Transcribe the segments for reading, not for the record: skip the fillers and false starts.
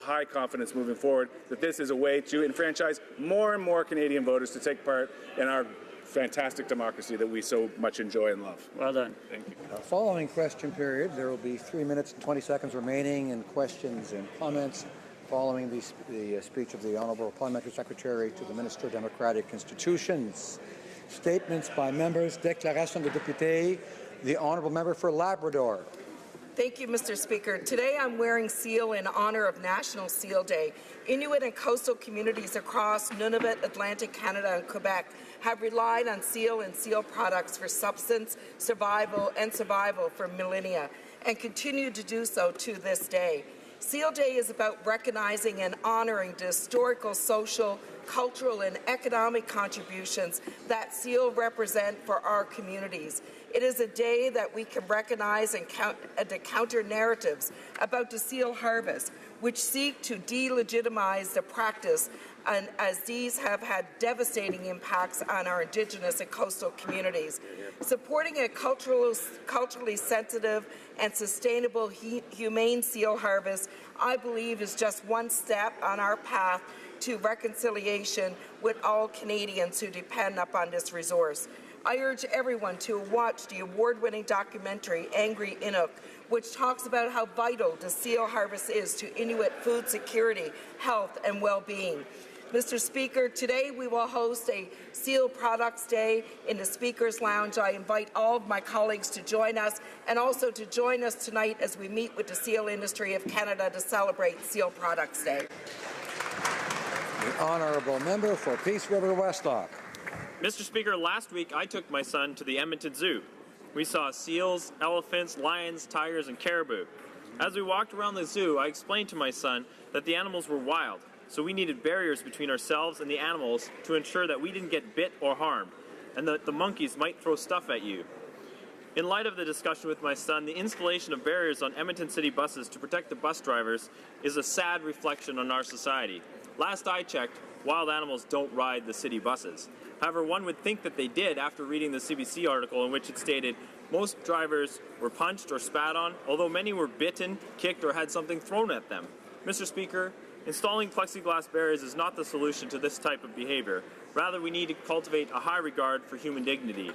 high confidence moving forward that this is a way to enfranchise more and more Canadian voters to take part in our fantastic democracy that we so much enjoy and love. Well done. Thank you. Following question period, there will be 3 minutes and 20 seconds remaining in questions and comments following the speech of the Honourable Parliamentary Secretary to the Minister of Democratic Institutions. Statements by members. Déclaration de député. The Honourable Member for Labrador. Thank you, Mr. Speaker. Today I'm wearing seal in honor of National Seal Day. Inuit and coastal communities across Nunavut, Atlantic Canada and Quebec have relied on seal and seal products for subsistence, survival for millennia and continue to do so to this day. Seal Day is about recognizing and honoring the historical, social, cultural and economic contributions that seal represent for our communities. It is a day that we can recognize and counter narratives about the seal harvest, which seek to delegitimize the practice, and as these have had devastating impacts on our Indigenous and coastal communities. Supporting a culturally sensitive and sustainable humane seal harvest, I believe, is just one step on our path to reconciliation with all Canadians who depend upon this resource. I urge everyone to watch the award-winning documentary Angry Inuk, which talks about how vital the seal harvest is to Inuit food security, health and well-being. Mr. Speaker, today we will host a Seal Products Day in the Speaker's Lounge. I invite all of my colleagues to join us and also to join us tonight as we meet with the seal industry of Canada to celebrate Seal Products Day. The Honourable Member for Peace River Westlock. Mr. Speaker, last week I took my son to the Edmonton Zoo. We saw seals, elephants, lions, tigers, and caribou. As we walked around the zoo, I explained to my son that the animals were wild, so we needed barriers between ourselves and the animals to ensure that we didn't get bit or harmed, and that the monkeys might throw stuff at you. In light of the discussion with my son, the installation of barriers on Edmonton City buses to protect the bus drivers is a sad reflection on our society. Last I checked, wild animals don't ride the city buses. However, one would think that they did after reading the CBC article in which it stated most drivers were punched or spat on, although many were bitten, kicked, or had something thrown at them. Mr. Speaker, installing plexiglass barriers is not the solution to this type of behavior. Rather, we need to cultivate a high regard for human dignity.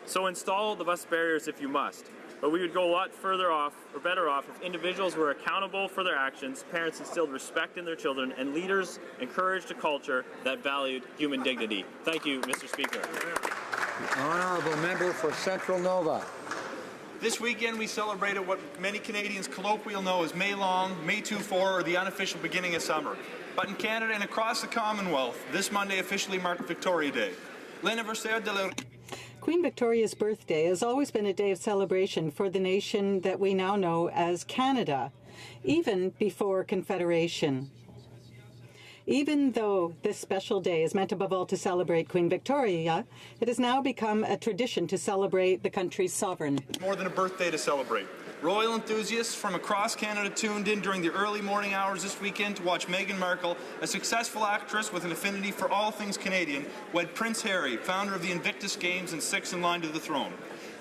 So install the bus barriers if you must. But we would go a lot further off, or better off, if individuals were accountable for their actions, parents instilled respect in their children, and leaders encouraged a culture that valued human dignity. Thank you, Mr. Speaker. The Honourable Member for Central Nova. This weekend we celebrated what many Canadians colloquially know as May Long, May 2-4, or the unofficial beginning of summer. But in Canada and across the Commonwealth, this Monday officially marked Victoria Day. L'anniversaire de la Queen Victoria's birthday has always been a day of celebration for the nation that we now know as Canada, even before Confederation. Even though this special day is meant above all to celebrate Queen Victoria, it has now become a tradition to celebrate the country's sovereign. More than a birthday to celebrate. Royal enthusiasts from across Canada tuned in during the early morning hours this weekend to watch Meghan Markle, a successful actress with an affinity for all things Canadian, wed Prince Harry, founder of the Invictus Games and sixth in line to the throne.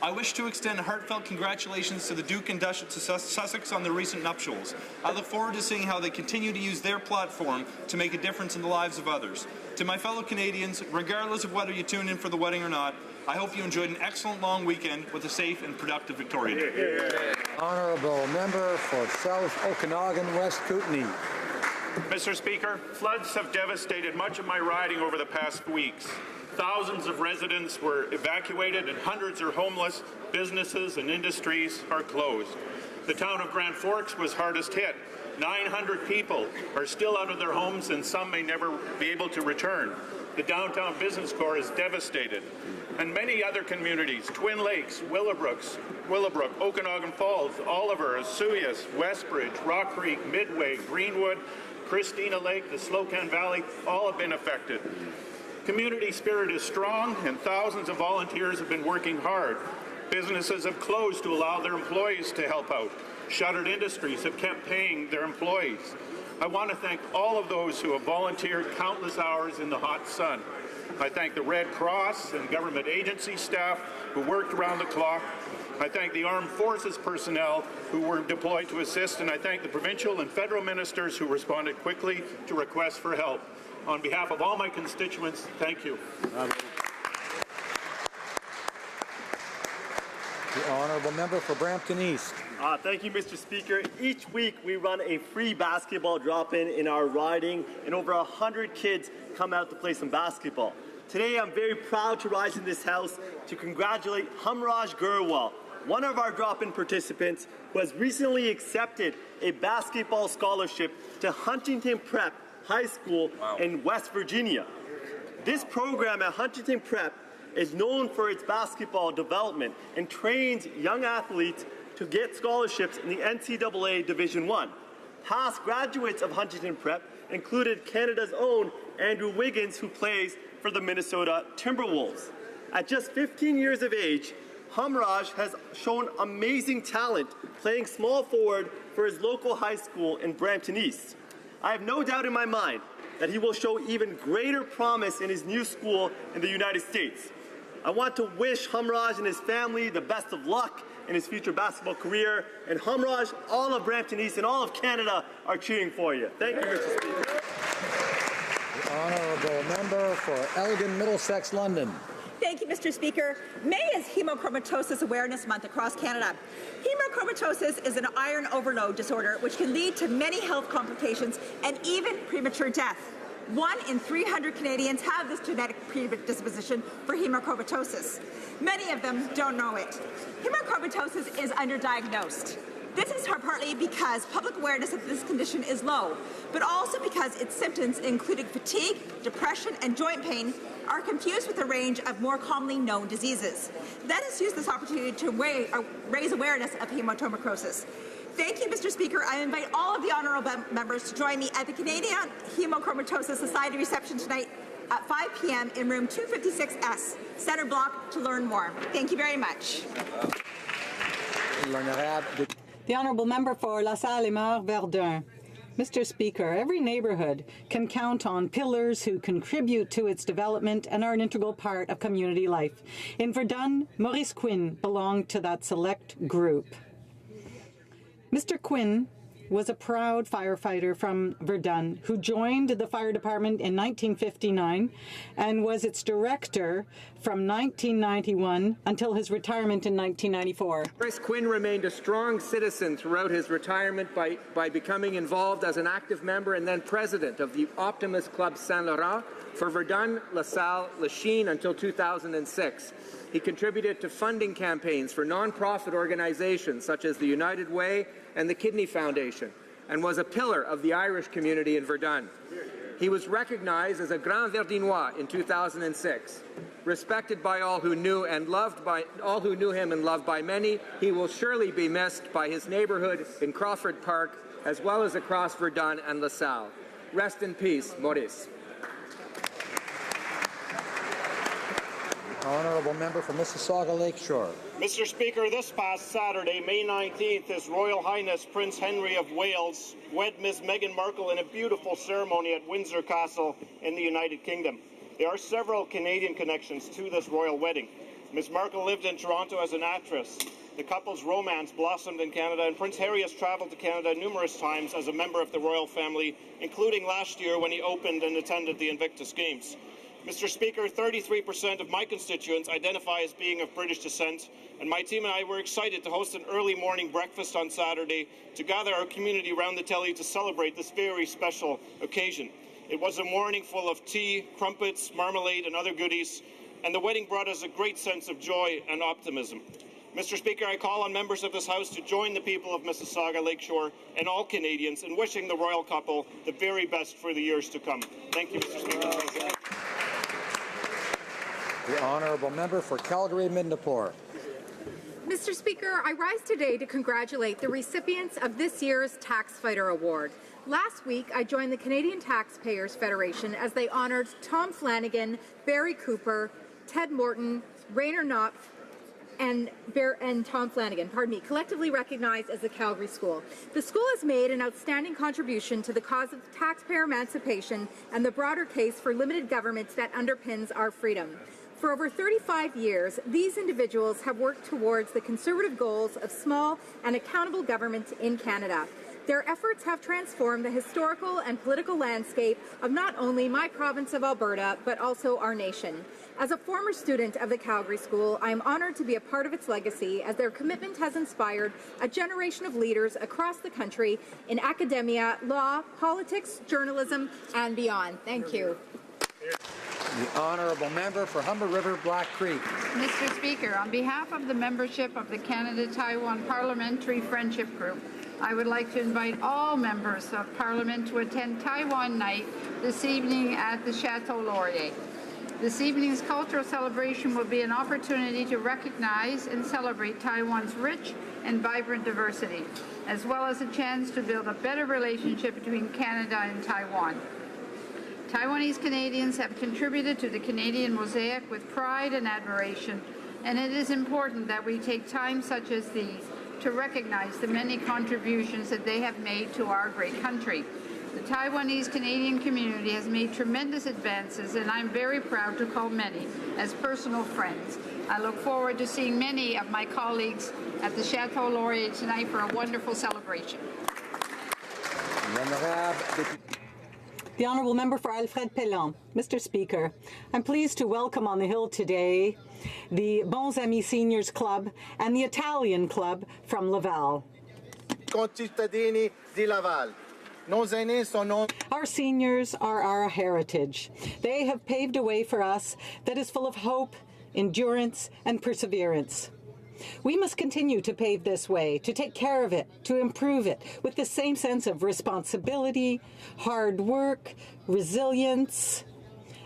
I wish to extend heartfelt congratulations to the Duke and Duchess of Sussex on their recent nuptials. I look forward to seeing how they continue to use their platform to make a difference in the lives of others. To my fellow Canadians, regardless of whether you tune in for the wedding or not, I hope you enjoyed an excellent long weekend with a safe and productive Victoria Day. Honourable Member for South Okanagan West Kootenay. Mr. Speaker, floods have devastated much of my riding over the past weeks. Thousands of residents were evacuated and hundreds are homeless. Businesses and industries are closed. The town of Grand Forks was hardest hit. 900 people are still out of their homes and some may never be able to return. The downtown business core is devastated. And many other communities, Twin Lakes, Willowbrook, Okanagan Falls, Oliver, Osoyoos, Westbridge, Rock Creek, Midway, Greenwood, Christina Lake, the Slocan Valley, all have been affected. Community spirit is strong and thousands of volunteers have been working hard. Businesses have closed to allow their employees to help out. Shuttered industries have kept paying their employees. I want to thank all of those who have volunteered countless hours in the hot sun. I thank the Red Cross and government agency staff who worked around the clock. I thank the Armed Forces personnel who were deployed to assist, and I thank the provincial and federal ministers who responded quickly to requests for help. On behalf of all my constituents, thank you. The honourable member for Brampton East. Thank you, Mr. Speaker. Each week we run a free basketball drop-in in our riding, and over 100 kids come out to play some basketball. Today I'm very proud to rise in this House to congratulate Hamraj Gurwal, one of our drop-in participants who has recently accepted a basketball scholarship to Huntington Prep High School in West Virginia. This program at Huntington Prep is known for its basketball development and trains young athletes to get scholarships in the NCAA Division I. Past graduates of Huntington Prep included Canada's own Andrew Wiggins, who plays for the Minnesota Timberwolves. At just 15 years of age, Hamraj has shown amazing talent playing small forward for his local high school in Brampton East. I have no doubt in my mind that he will show even greater promise in his new school in the United States. I want to wish Hamraj and his family the best of luck in his future basketball career. And Hamraj, all of Brampton East and all of Canada are cheering for you. Thank you, Mr. Speaker. The honourable member for Elgin, Middlesex, London. Thank you, Mr. Speaker. May is Hemochromatosis Awareness Month across Canada. Hemochromatosis is an iron overload disorder which can lead to many health complications and even premature death. 1 in 300 Canadians have this genetic predisposition for hemochromatosis. Many of them don't know it. Hemochromatosis is underdiagnosed. This is partly because public awareness of this condition is low, but also because its symptoms, including fatigue, depression, and joint pain, are confused with a range of more commonly known diseases. Let us use this opportunity to raise awareness of hemochromatosis. Thank you, Mr. Speaker. I invite all of the honourable members to join me at the Canadian Hemochromatosis Society reception tonight at 5 p.m. in room 256S, Centre Block, to learn more. Thank you very much. The honourable member for La Salle-et-Mar, Verdun. Mr. Speaker, every neighbourhood can count on pillars who contribute to its development and are an integral part of community life. In Verdun, Maurice Quinn belonged to that select group. Mr. Quinn was a proud firefighter from Verdun who joined the fire department in 1959 and was its director from 1991 until his retirement in 1994. Maurice Quinn remained a strong citizen throughout his retirement by becoming involved as an active member and then president of the Optimist Club Saint-Laurent for Verdun, La Salle, Lachine until 2006. He contributed to funding campaigns for non-profit organizations such as the United Way and the Kidney Foundation, and was a pillar of the Irish community in Verdun. He was recognized as a Grand Verdinois in 2006. Respected by all who knew him and loved by many, he will surely be missed by his neighborhood in Crawford Park, as well as across Verdun and La Salle. Rest in peace, Maurice. Honourable member for Mississauga Lakeshore. Mr. Speaker, this past Saturday, May 19th, His Royal Highness Prince Henry of Wales wed Miss Meghan Markle in a beautiful ceremony at Windsor Castle in the United Kingdom. There are several Canadian connections to this royal wedding. Miss Markle lived in Toronto as an actress. The couple's romance blossomed in Canada, and Prince Harry has travelled to Canada numerous times as a member of the royal family, including last year when he opened and attended the Invictus Games. Mr. Speaker, 33% of my constituents identify as being of British descent, and my team and I were excited to host an early morning breakfast on Saturday to gather our community around the telly to celebrate this very special occasion. It was a morning full of tea, crumpets, marmalade, and other goodies, and the wedding brought us a great sense of joy and optimism. Mr. Speaker, I call on members of this House to join the people of Mississauga Lakeshore and all Canadians in wishing the royal couple the very best for the years to come. Thank you, Mr. Speaker. The honourable member for Calgary-Midnapore. Mr. Speaker, I rise today to congratulate the recipients of this year's Tax Fighter Award. Last week, I joined the Canadian Taxpayers Federation as they honoured Tom Flanagan, Barry Cooper, Ted Morton, Rainer Knopf, and Tom Flanagan, collectively recognized as the Calgary School. The school has made an outstanding contribution to the cause of taxpayer emancipation and the broader case for limited government that underpins our freedom. For over 35 years, these individuals have worked towards the conservative goals of small and accountable government in Canada. Their efforts have transformed the historical and political landscape of not only my province of Alberta, but also our nation. As a former student of the Calgary School, I am honored to be a part of its legacy, as their commitment has inspired a generation of leaders across the country in academia, law, politics, journalism, and beyond. Thank you. The honourable member for Humber River Black Creek. Mr. Speaker, on behalf of the membership of the Canada-Taiwan Parliamentary Friendship Group, I would like to invite all members of Parliament to attend Taiwan Night this evening at the Chateau Laurier. This evening's cultural celebration will be an opportunity to recognize and celebrate Taiwan's rich and vibrant diversity, as well as a chance to build a better relationship between Canada and Taiwan. Taiwanese Canadians have contributed to the Canadian mosaic with pride and admiration, and it is important that we take time such as these to recognize the many contributions that they have made to our great country. The Taiwanese Canadian community has made tremendous advances, and I'm very proud to call many as personal friends. I look forward to seeing many of my colleagues at the Chateau Laurier tonight for a wonderful celebration. The Honourable Member for Alfred Pellan. Mr. Speaker, I'm pleased to welcome on the Hill today the Bons Amis Seniors Club and the Italian Club from Laval. Concittadini di Laval. Our seniors are our heritage. They have paved a way for us that is full of hope, endurance, and perseverance. We must continue to pave this way, to take care of it, to improve it, with the same sense of responsibility, hard work, resilience,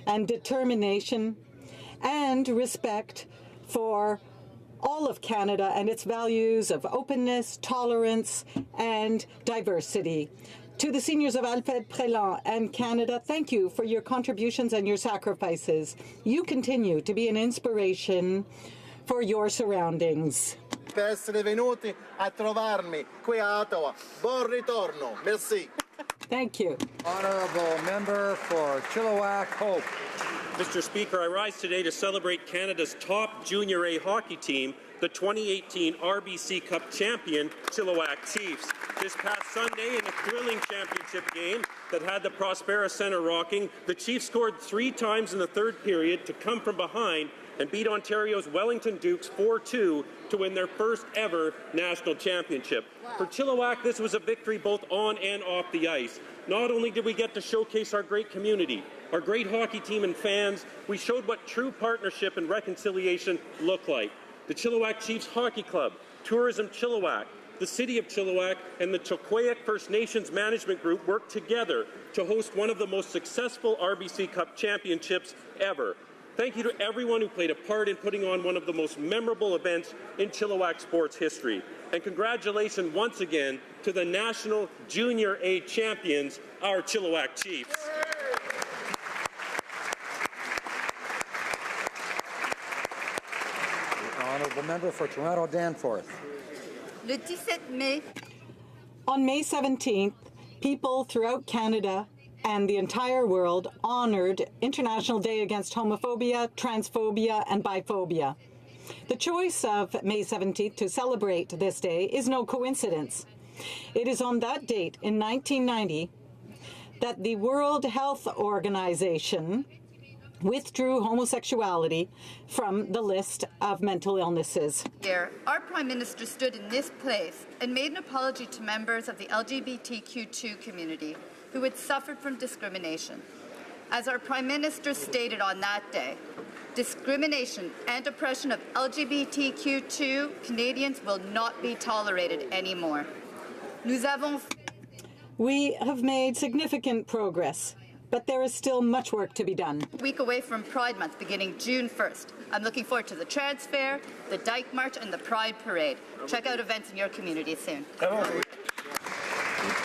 and determination, and respect for all of Canada and its values of openness, tolerance, and diversity. To the seniors of Alfred Pellan and Canada, thank you for your contributions and your sacrifices. You continue to be an inspiration for your surroundings. Per essere venuti a trovarmi qui a Ottawa. Buon ritorno. Merci. Thank you. Honourable Member for Chilliwack Hope. Mr. Speaker, I rise today to celebrate Canada's top Junior A hockey team, the 2018 RBC Cup champion Chilliwack Chiefs. This past Sunday, in a thrilling championship game that had the Prospera Centre rocking, the Chiefs scored 3 times in the third period to come from behind and beat Ontario's Wellington Dukes 4-2 to win their first ever national championship. Wow. For Chilliwack, this was a victory both on and off the ice. Not only did we get to showcase our great community, our great hockey team and fans, we showed what true partnership and reconciliation look like. The Chilliwack Chiefs Hockey Club, Tourism Chilliwack, the City of Chilliwack, and the Chilkowiak First Nations Management Group worked together to host one of the most successful RBC Cup championships ever. Thank you to everyone who played a part in putting on one of the most memorable events in Chilliwack sports history. And congratulations once again to the National Junior A champions, our Chilliwack Chiefs. The Honourable Member for Toronto Danforth. Le 17 Mai. On May 17th, people throughout Canada and the entire world honored International Day Against Homophobia, Transphobia, and Biphobia. The choice of May 17th to celebrate this day is no coincidence. It is on that date in 1990 that the World Health Organization withdrew homosexuality from the list of mental illnesses. Our Prime Minister stood in this place and made an apology to members of the LGBTQ2 community who had suffered from discrimination. As our Prime Minister stated on that day, discrimination and oppression of LGBTQ2 Canadians will not be tolerated anymore. We have made significant progress, but there is still much work to be done. A week away from Pride Month, beginning June 1st. I'm looking forward to the Trans Fair, the Dyke March, and the Pride Parade. Check out events in your community soon.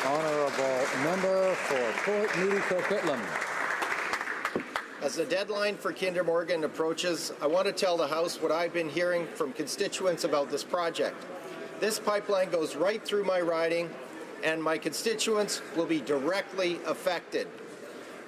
Honourable Member for Port Moody Coquitlam. As the deadline for Kinder Morgan approaches, I want to tell the House what I've been hearing from constituents about this project. This pipeline goes right through my riding, and my constituents will be directly affected.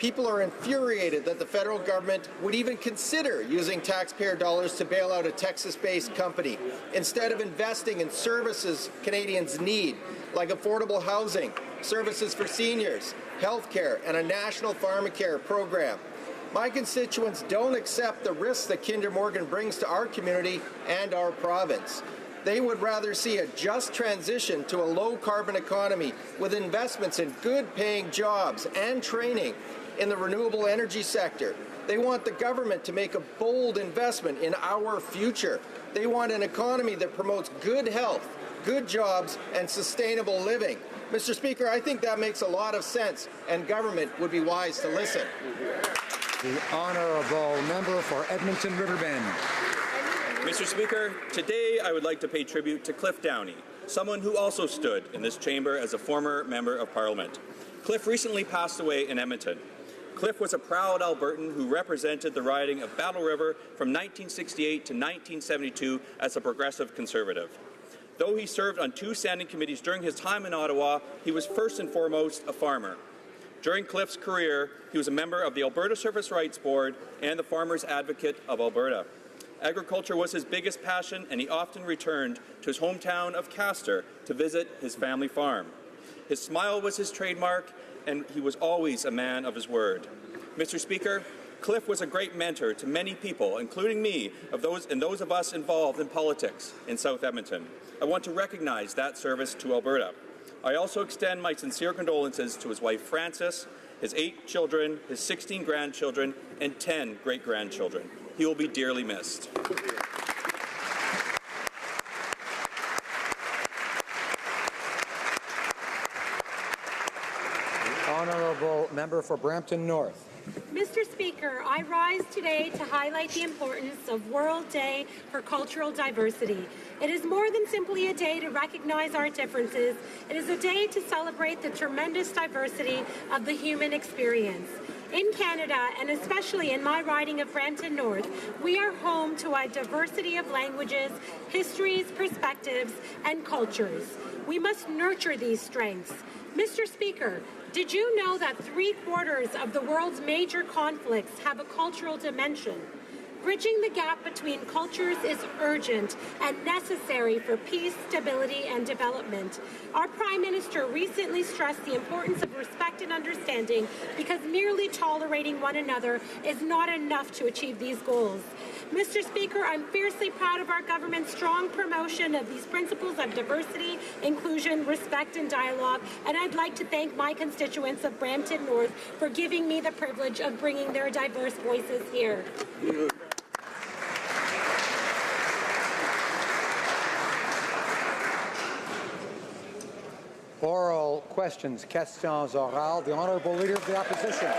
People are infuriated that the federal government would even consider using taxpayer dollars to bail out a Texas-based company instead of investing in services Canadians need, like affordable housing, services for seniors, health care, and a national pharmacare program. My constituents don't accept the risks that Kinder Morgan brings to our community and our province. They would rather see a just transition to a low-carbon economy with investments in good-paying jobs and training in the renewable energy sector. They want the government to make a bold investment in our future. They want an economy that promotes good health, good jobs, and sustainable living. Mr. Speaker, I think that makes a lot of sense, and government would be wise to listen. The honourable member for Edmonton Riverbend. Mr. Speaker, today I would like to pay tribute to Cliff Downey, someone who also stood in this chamber as a former Member of Parliament. Cliff recently passed away in Edmonton. Cliff was a proud Albertan who represented the riding of Battle River from 1968 to 1972 as a progressive Conservative. Though he served on 2 standing committees during his time in Ottawa, he was first and foremost a farmer. During Cliff's career, he was a member of the Alberta Surface Rights Board and the Farmers Advocate of Alberta. Agriculture was his biggest passion, and he often returned to his hometown of Castor to visit his family farm. His smile was his trademark, and he was always a man of his word. Mr. Speaker, Cliff was a great mentor to many people, including me, and those of us involved in politics in South Edmonton. I want to recognize that service to Alberta. I also extend my sincere condolences to his wife Frances, his 8 children, his 16 grandchildren, and 10 great-grandchildren. He will be dearly missed. Honourable member for Brampton North. Mr. Speaker, I rise today to highlight the importance of World Day for Cultural Diversity. It is more than simply a day to recognize our differences. It is a day to celebrate the tremendous diversity of the human experience. In Canada, and especially in my riding of Brampton North, we are home to a diversity of languages, histories, perspectives, and cultures. We must nurture these strengths. Mr. Speaker, did you know that 3/4 of the world's major conflicts have a cultural dimension? Bridging the gap between cultures is urgent and necessary for peace, stability, and development. Our Prime Minister recently stressed the importance of respect and understanding because merely tolerating one another is not enough to achieve these goals. Mr. Speaker, I'm fiercely proud of our government's strong promotion of these principles of diversity, inclusion, respect, and dialogue, and I'd like to thank my constituents of Brampton North for giving me the privilege of bringing their diverse voices here. Oral questions, questions orales. The Honourable Leader of the Opposition.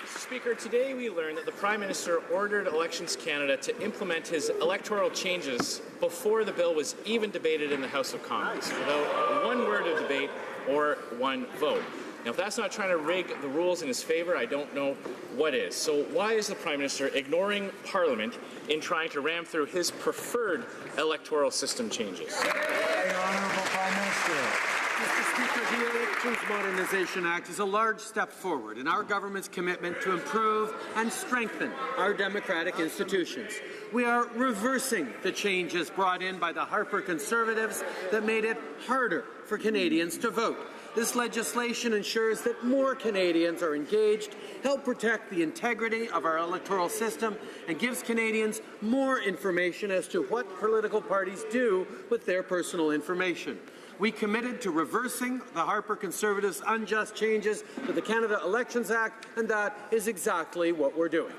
Speaker, today we learned that the Prime Minister ordered Elections Canada to implement his electoral changes before the bill was even debated in the House of Commons, without one word of debate or one vote. Now, if that's not trying to rig the rules in his favour, I don't know what is. So why is the Prime Minister ignoring Parliament in trying to ram through his preferred electoral system changes? The Honourable Prime Minister. Mr. Speaker, the Elections Modernization Act is a large step forward in our government's commitment to improve and strengthen our democratic institutions. We are reversing the changes brought in by the Harper Conservatives that made it harder for Canadians to vote. This legislation ensures that more Canadians are engaged, help protect the integrity of our electoral system, and gives Canadians more information as to what political parties do with their personal information. We committed to reversing the Harper Conservatives' unjust changes to the Canada Elections Act, and that is exactly what we're doing.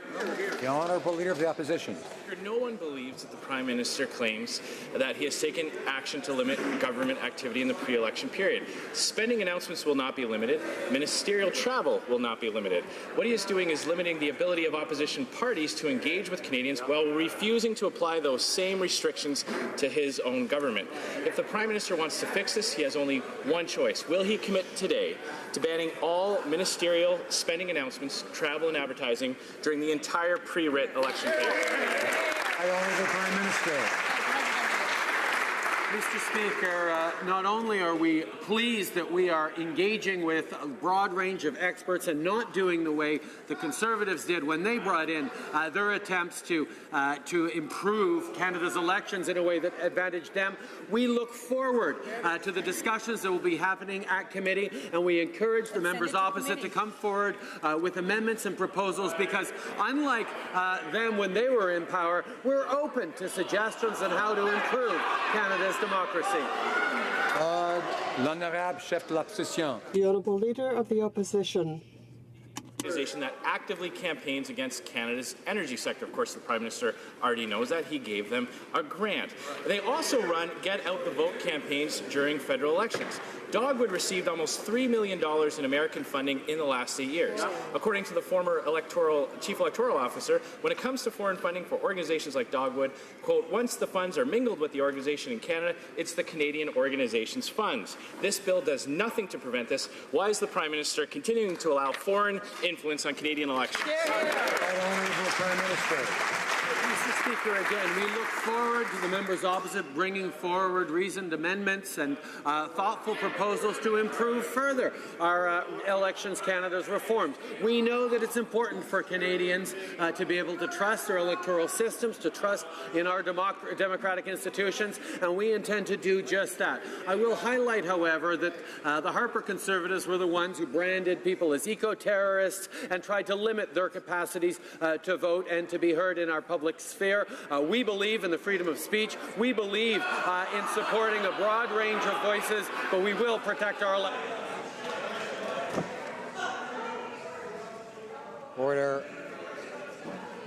The Honourable Leader of the Opposition. No one believes that the Prime Minister claims that he has taken action to limit government activity in the pre-election period. Spending announcements will not be limited. Ministerial travel will not be limited. What he is doing is limiting the ability of opposition parties to engage with Canadians while refusing to apply those same restrictions to his own government. If the Prime Minister wants to fix this, he has only one choice. Will he commit today to banning all ministerial spending announcements, travel and advertising during the entire pre-writ election period? I honor the Prime Minister. Mr. Speaker, not only are we pleased that we are engaging with a broad range of experts and not doing the way the Conservatives did when they brought in their attempts to improve Canada's elections in a way that advantaged them, we look forward to the discussions that will be happening at committee, and we encourage the members opposite to come forward with amendments and proposals, because unlike them when they were in power, we're open to suggestions on how to improve Canada's democracy. L'honorable chef de l'opposition. The Honourable Leader of the Opposition. Organization that actively campaigns against Canada's energy sector. Of course, the Prime Minister already knows that. He gave them a grant. They also run get-out-the-vote campaigns during federal elections. Dogwood received almost $3 million in American funding in the last 8 years. According to the former chief electoral officer, when it comes to foreign funding for organizations like Dogwood, quote, once the funds are mingled with the organization in Canada, it's the Canadian organization's funds. This bill does nothing to prevent this. Why is the Prime Minister continuing to allow foreign influence on Canadian elections? Prime Minister. Mr. Speaker, again, we look forward to the members opposite bringing forward reasoned amendments and thoughtful proposals to improve further our Elections Canada's reforms. We know that it's important for Canadians to be able to trust their electoral systems, to trust in our democratic institutions, and we intend to do just that. I will highlight, however, that the Harper Conservatives were the ones who branded people as eco-terrorists and tried to limit their capacities to vote and to be heard in our public sphere. We believe in the freedom of speech. We believe in supporting a broad range of voices, but we will protect our Order.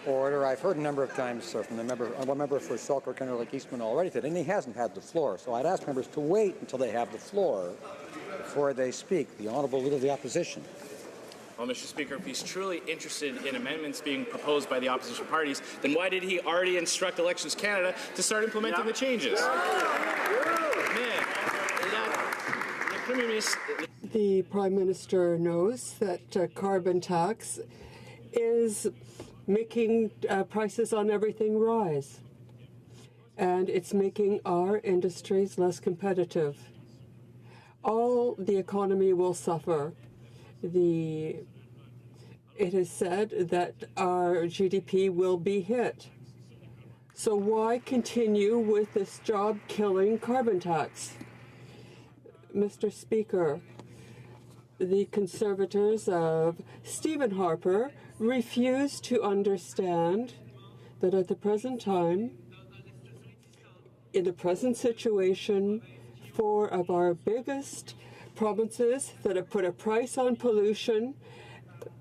Order. I've heard a number of times from one member for Selkirk, Kinderlick Eastman already today, and he hasn't had the floor. So I'd ask members to wait until they have the floor before they speak. The Honourable Leader of the Opposition. Well, Mr. Speaker, if he's truly interested in amendments being proposed by the opposition parties, then why did he already instruct Elections Canada to start implementing the changes? The Prime Minister knows that carbon tax is making prices on everything rise, and it's making our industries less competitive. All the economy will suffer. It is said that our GDP will be hit. So why continue with this job-killing carbon tax? Mr. Speaker, the Conservators of Stephen Harper refuse to understand that at the present time, in the present situation, 4 of our biggest provinces that have put a price on pollution,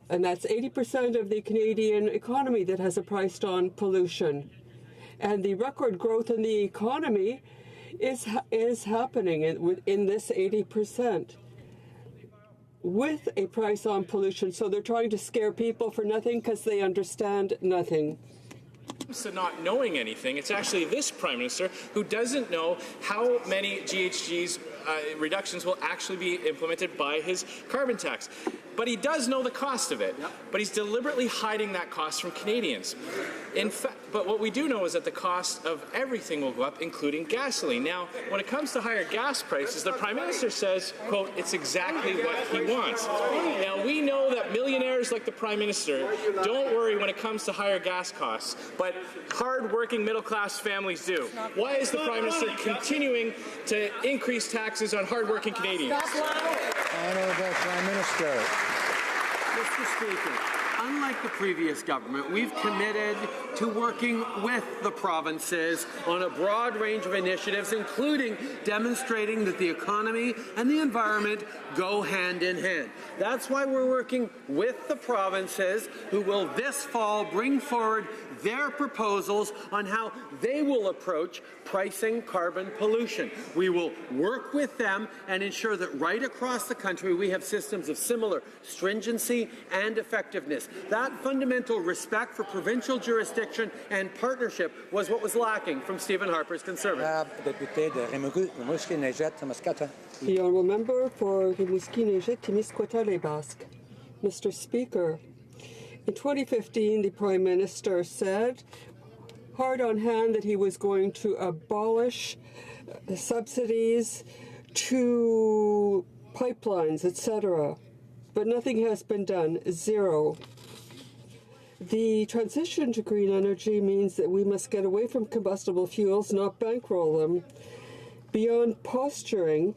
and that's 80% of the Canadian economy that has a price on pollution. And the record growth in the economy is happening in this 80% with a price on pollution. So they're trying to scare people for nothing because they understand nothing. To not knowing anything, it's actually this Prime Minister who doesn't know how many GHGs reductions will actually be implemented by his carbon tax. But he does know the cost of it. But he's deliberately hiding that cost from Canadians. In fact, but what we do know is that the cost of everything will go up, including gasoline. Now, when it comes to higher gas prices, the Prime Minister says, quote, it's exactly what he wants. Now, we know that millionaires like the Prime Minister don't worry when it comes to higher gas costs, but hard-working middle-class families do. Why is the Prime Minister continuing to increase taxes on hard-working Canadians? Honourable Prime Minister. Mr. Speaker, unlike the previous government, we've committed to working with the provinces on a broad range of initiatives, including demonstrating that the economy and the environment go hand in hand. That's why we're working with the provinces, who will this fall bring forward their proposals on how they will approach pricing carbon pollution. We will work with them and ensure that right across the country we have systems of similar stringency and effectiveness. That fundamental respect for provincial jurisdiction and partnership was what was lacking from Stephen Harper's Conservatives. The Honourable Member for Rimouski-Neigette-Témiscouata-Les-Basques. Mr. Speaker, in 2015, the Prime Minister said, hard on hand, that he was going to abolish subsidies to pipelines, etc. But nothing has been done. Zero. The transition to green energy means that we must get away from combustible fuels, not bankroll them. Beyond posturing,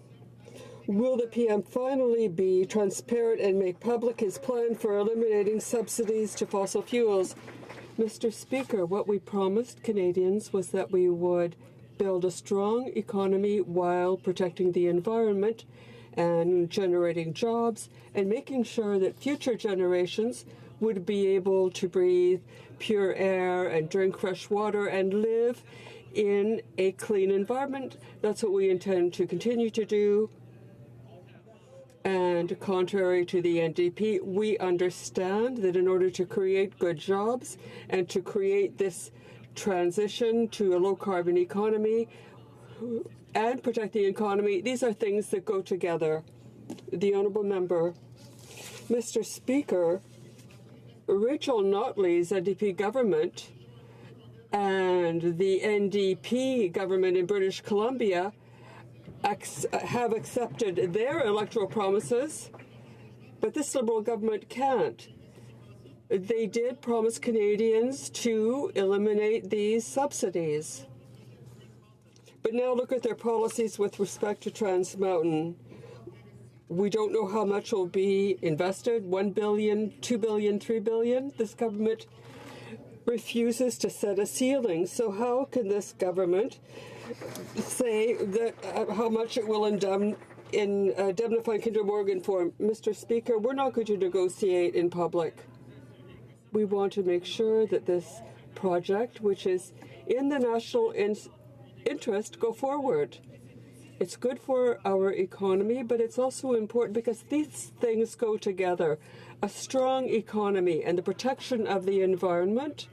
will the PM finally be transparent and make public his plan for eliminating subsidies to fossil fuels? Mr. Speaker, what we promised Canadians was that we would build a strong economy while protecting the environment and generating jobs and making sure that future generations would be able to breathe pure air and drink fresh water and live in a clean environment. That's what we intend to continue to do. And contrary to the NDP, we understand that in order to create good jobs and to create this transition to a low-carbon economy and protect the economy, these are things that go together. The Honourable Member. Mr. Speaker, Rachel Notley's NDP government and the NDP government in British Columbia have accepted their electoral promises, but this Liberal government can't. They did promise Canadians to eliminate these subsidies. But now look at their policies with respect to Trans Mountain. We don't know how much will be invested, $1 billion, $2 billion, $3 billion. This government refuses to set a ceiling. So how can this government say that how much it will indemnify Kinder Morgan for? Mr. Speaker, we're not going to negotiate in public. We want to make sure that this project, which is in the national interest, go forward. It's good for our economy, but it's also important because these things go together. A strong economy and the protection of the environment.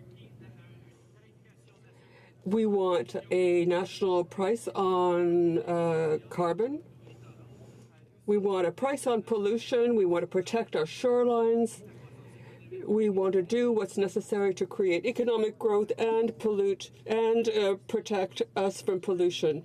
We want a national price on carbon. We want a price on pollution. We want to protect our shorelines. We want to do what's necessary to create economic growth and protect us from pollution.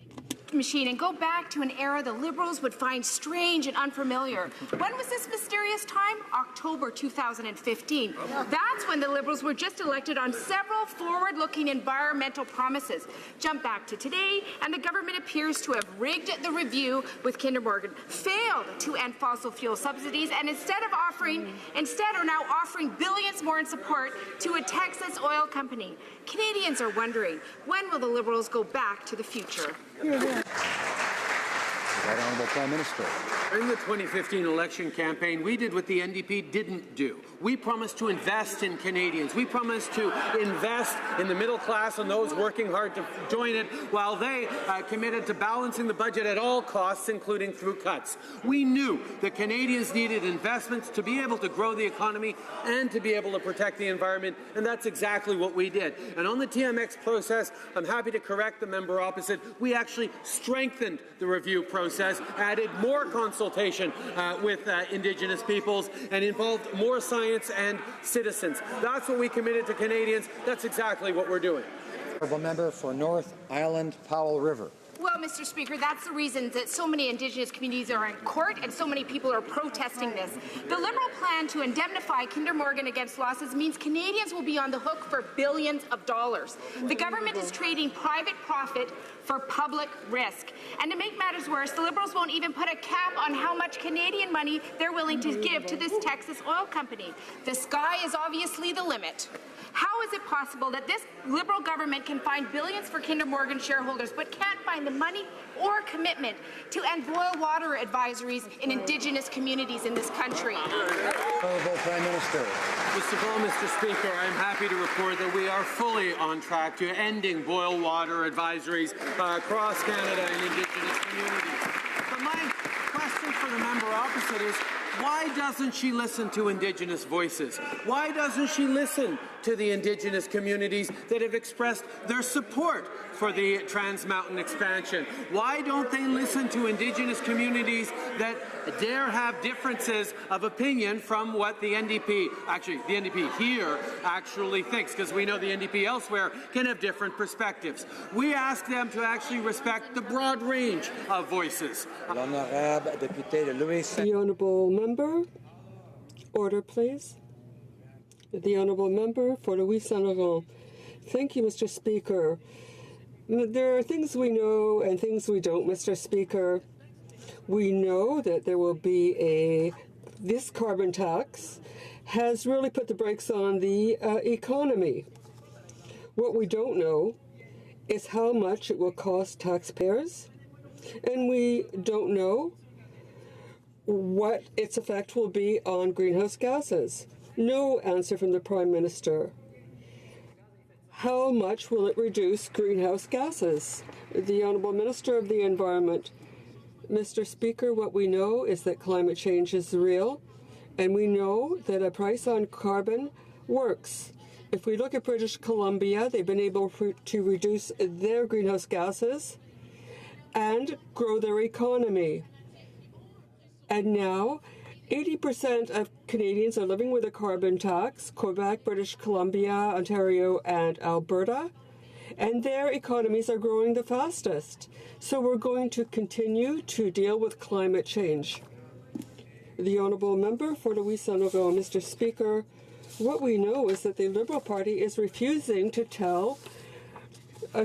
Machine and go back to an era the Liberals would find strange and unfamiliar. When was this mysterious time? October 2015. That's when the Liberals were just elected on several forward-looking environmental promises. Jump back to today, and the government appears to have rigged the review with Kinder Morgan, failed to end fossil fuel subsidies, and instead are now offering billions more in support to a Texas oil company. Canadians are wondering, when will the Liberals go back to the future? Right Honourable Prime Minister. In the 2015 election campaign, we did what the NDP didn't do. We promised to invest in Canadians. We promised to invest in the middle class and those working hard to join it, while they committed to balancing the budget at all costs, including through cuts. We knew that Canadians needed investments to be able to grow the economy and to be able to protect the environment, and that's exactly what we did. And on the TMX process, I'm happy to correct the member opposite. We actually strengthened the review process, added more consultation with Indigenous peoples, and involved more science and citizens. That's what we committed to Canadians. That's exactly what we're doing. Honourable Member for North Island Powell River. Well, Mr. Speaker, that's the reason that so many Indigenous communities are in court and so many people are protesting this. The Liberal plan to indemnify Kinder Morgan against losses means Canadians will be on the hook for billions of dollars. The government is trading private profit for public risk. And to make matters worse, the Liberals won't even put a cap on how much Canadian money they're willing to give to this Texas oil company. The sky is obviously the limit. How is it possible that this Liberal government can find billions for Kinder Morgan shareholders but can't find the money or commitment to end boil water advisories in Indigenous communities in this country? Honourable Prime Minister. First of all, Mr. Speaker, I'm happy to report that we are fully on track to ending boil water advisories across Canada and Indigenous communities. But my question for the member opposite is, why doesn't she listen to Indigenous voices? Why doesn't she listen to the Indigenous communities that have expressed their support for the Trans Mountain expansion? Why don't they listen to Indigenous communities that dare have differences of opinion from what the NDP, actually the NDP here, actually thinks? Because we know the NDP elsewhere can have different perspectives. We ask them to actually respect the broad range of voices. The honourable member. Order, please. The honourable member for Louis Saint Laurent. Thank you, Mr. Speaker. There are things we know and things we don't, Mr. Speaker. We know that there will be this carbon tax has really put the brakes on the economy. What we don't know is how much it will cost taxpayers, and we don't know what its effect will be on greenhouse gases. No answer from the Prime Minister. How much will it reduce greenhouse gases? The Honourable Minister of the Environment. Mr. Speaker, what we know is that climate change is real, and we know that a price on carbon works. If we look at British Columbia, they've been able to reduce their greenhouse gases and grow their economy. And now, 80% of Canadians are living with a carbon tax, Quebec, British Columbia, Ontario, and Alberta, and their economies are growing the fastest. So we're going to continue to deal with climate change. The Honourable Member for Louis Saint Laurent. Mr. Speaker, what we know is that the Liberal Party is refusing to tell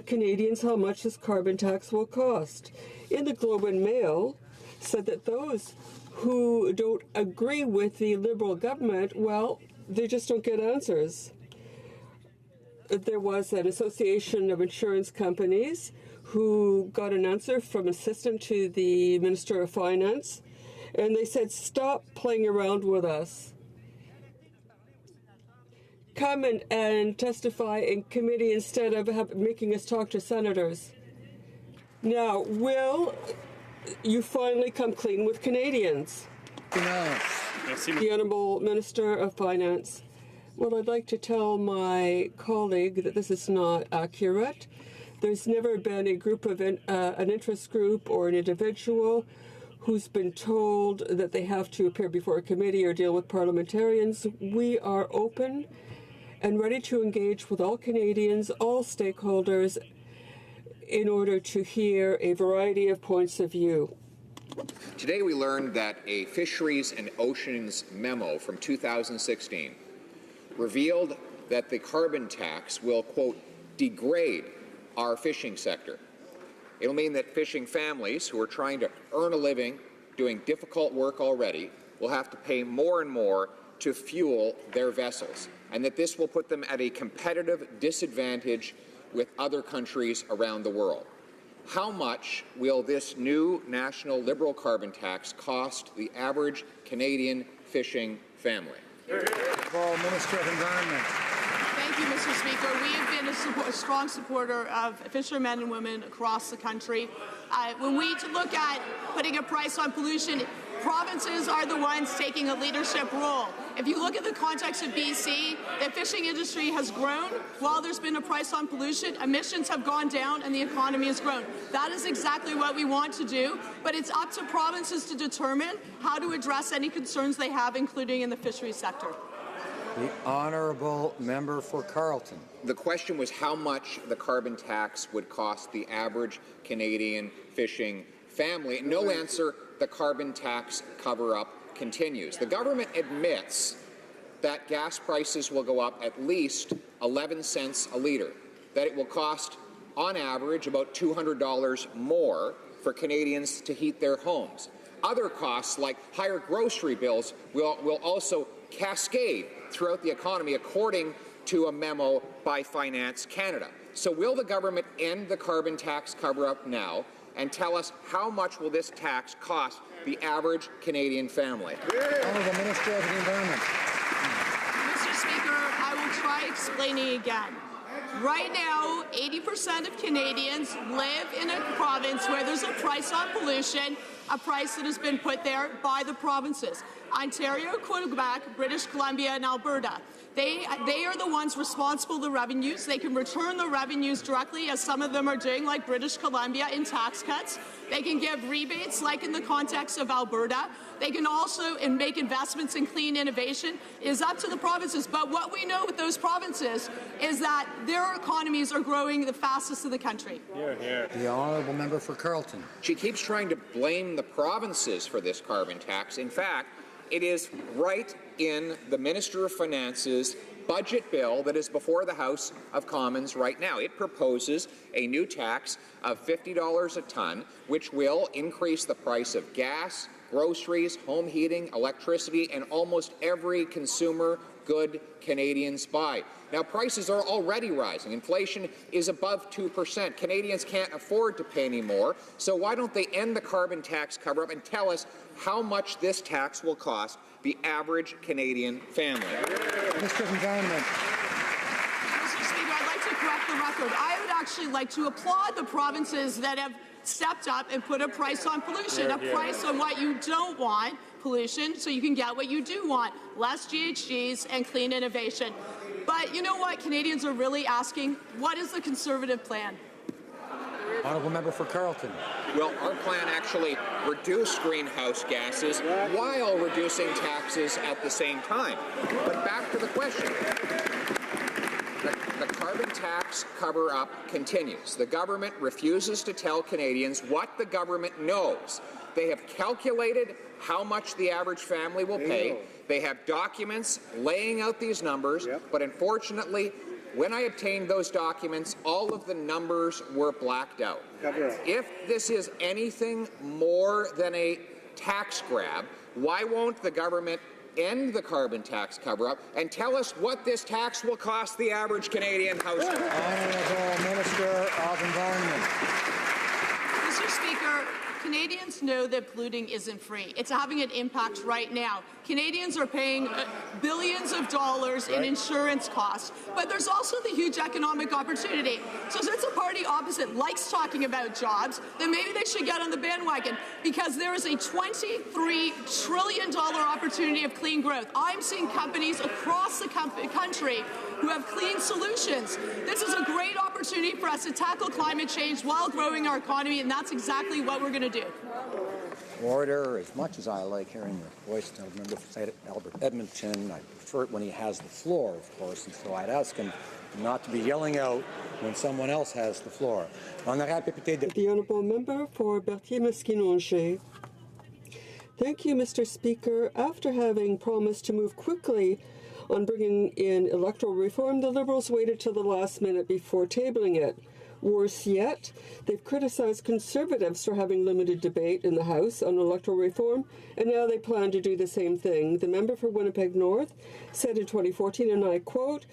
Canadians how much this carbon tax will cost. In the Globe and Mail, said that those who don't agree with the Liberal government, well, they just don't get answers. There was an association of insurance companies who got an answer from an assistant to the Minister of Finance, and they said, stop playing around with us. Come and testify in committee instead of making us talk to senators. Now, will you finally come clean with Canadians? The Honourable Minister of Finance. Well, I'd like to tell my colleague that this is not accurate. There's never been a group of an interest group or an individual who's been told that they have to appear before a committee or deal with parliamentarians. We are open and ready to engage with all Canadians, all stakeholders, in order to hear a variety of points of view. Today we learned that a Fisheries and Oceans memo from 2016 revealed that the carbon tax will, quote, degrade our fishing sector. It'll mean that fishing families who are trying to earn a living doing difficult work already will have to pay more and more to fuel their vessels, and that this will put them at a competitive disadvantage with other countries around the world. How much will this new national Liberal carbon tax cost the average Canadian fishing family? Minister of Environment. Thank you, Mr. Speaker. We have been a strong supporter of fishermen and women across the country. When we look at putting a price on pollution, provinces are the ones taking a leadership role. If you look at the context of BC, the fishing industry has grown. While there's been a price on pollution, emissions have gone down and the economy has grown. That is exactly what we want to do, but it's up to provinces to determine how to address any concerns they have, including in the fisheries sector. The Honourable Member for Carleton. The question was how much the carbon tax would cost the average Canadian fishing family. No answer. The carbon tax cover-up continues. The government admits that gas prices will go up at least 11 cents a litre, that it will cost, on average, about $200 more for Canadians to heat their homes. Other costs, like higher grocery bills, will also cascade throughout the economy, according to a memo by Finance Canada. So will the government end the carbon tax cover-up now and tell us how much will this tax cost the average Canadian family? Honourable Minister of the Environment. Mr. Speaker, I will try explaining again. Right now, 80% of Canadians live in a province where there's a price on pollution, a price that has been put there by the provinces. Ontario, Quebec, British Columbia, and Alberta. They are the ones responsible for the revenues. They can return the revenues directly, as some of them are doing, like British Columbia, in tax cuts. They can give rebates, like in the context of Alberta. They can also make investments in clean innovation. It is up to the provinces. But what we know with those provinces is that their economies are growing the fastest in the country. The honourable member for Carleton. She keeps trying to blame the provinces for this carbon tax. In fact, it is right in the Minister of Finance's budget bill that is before the House of Commons right now. It proposes a new tax of $50 a ton, which will increase the price of gas, groceries, home heating, electricity, and almost every consumer good Canadians buy. Now, prices are already rising. Inflation is above 2%. Canadians can't afford to pay any more. So why don't they end the carbon tax cover-up and tell us how much this tax will cost the average Canadian family? Mr. Environment. Mr. Speaker, I'd like to correct the record. I would actually like to applaud the provinces that have stepped up and put a price on pollution, a price on what you don't want, pollution, so you can get what you do want, less GHGs and clean innovation. But you know what Canadians are really asking? What is the Conservative plan? Honourable member for Carleton. Well, our plan actually reduced greenhouse gases while reducing taxes at the same time. But back to the question. The carbon tax cover-up continues. The government refuses to tell Canadians what the government knows. They have calculated how much the average family will pay. They have documents laying out these numbers, but unfortunately, when I obtained those documents, all of the numbers were blacked out. If this is anything more than a tax grab, why won't the government end the carbon tax cover-up and tell us what this tax will cost the average Canadian household? Honourable Minister of Environment. Mr. Speaker, Canadians know that polluting isn't free. It's having an impact right now. Canadians are paying billions of dollars in insurance costs, but there's also the huge economic opportunity. So since a party opposite likes talking about jobs, then maybe they should get on the bandwagon, because there is a $23 trillion opportunity of clean growth. I'm seeing companies across the country who have clean solutions. This is a great opportunity for us to tackle climate change while growing our economy, and that's exactly what we're going to do. Order. As much as I like hearing your voice, the member for St. Albert Edmonton, I prefer it when he has the floor, of course, and so I'd ask him not to be yelling out when someone else has the floor. The honourable member for Berthier-Masquinongé. Thank you, Mr. Speaker. After having promised to move quickly on bringing in electoral reform, the Liberals waited till the last minute before tabling it. Worse yet, they've criticized Conservatives for having limited debate in the House on electoral reform, and now they plan to do the same thing. The member for Winnipeg North said in 2014, and I quote,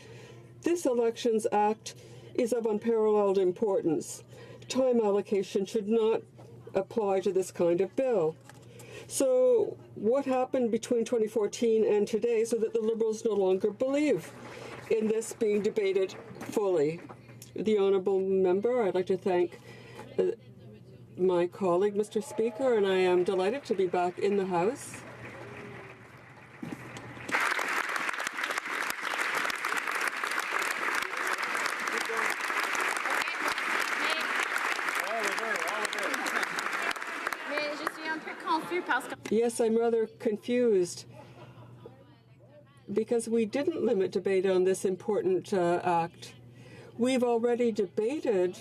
"This Elections Act is of unparalleled importance. Time allocation should not apply to this kind of bill." So what happened between 2014 and today so that the Liberals no longer believe in this being debated fully? The honourable member, I'd like to thank my colleague, Mr. Speaker, and I am delighted to be back in the House. Yes, I'm rather confused because we didn't limit debate on this important act. We've already debated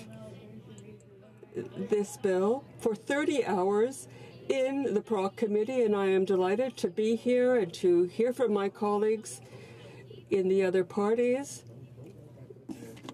this bill for 30 hours in the PROC committee, and I am delighted to be here and to hear from my colleagues in the other parties.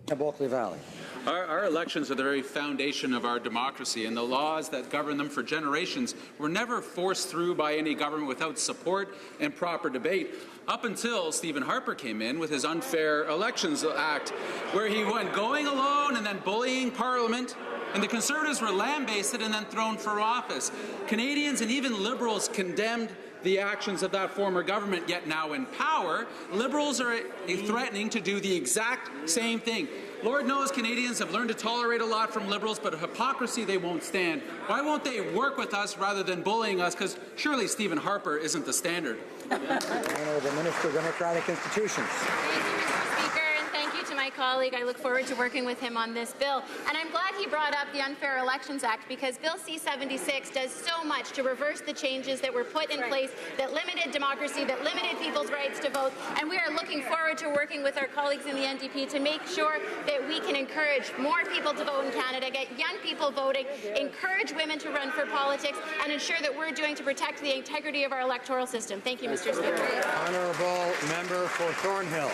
Bulkley Valley. Our elections are the very foundation of our democracy, and the laws that govern them for generations were never forced through by any government without support and proper debate, up until Stephen Harper came in with his Unfair Elections Act, where he went going alone and then bullying Parliament, and the Conservatives were lambasted and then thrown for office. Canadians and even Liberals condemned the actions of that former government, yet now in power, Liberals are threatening to do the exact same thing. Lord knows Canadians have learned to tolerate a lot from Liberals, but hypocrisy they won't stand. Why won't they work with us rather than bullying us? Because surely Stephen Harper isn't the standard. Honourable Minister of Democratic Institutions. Thank you, Mr. Speaker, and thank you to my colleague. I look forward to working with him on this bill. And I'm glad he brought up the Unfair Elections Act, because Bill C-76 does so much to reverse the changes that were put in place that limited democracy, that limited people's rights to vote. And we are looking forward to working with our colleagues in the NDP to make sure that we can encourage more people to vote in Canada, get young people voting, encourage women to run for politics, and ensure that we're doing to protect the integrity of our electoral system. Thank you, Mr. Speaker. Honourable Member for Thornhill.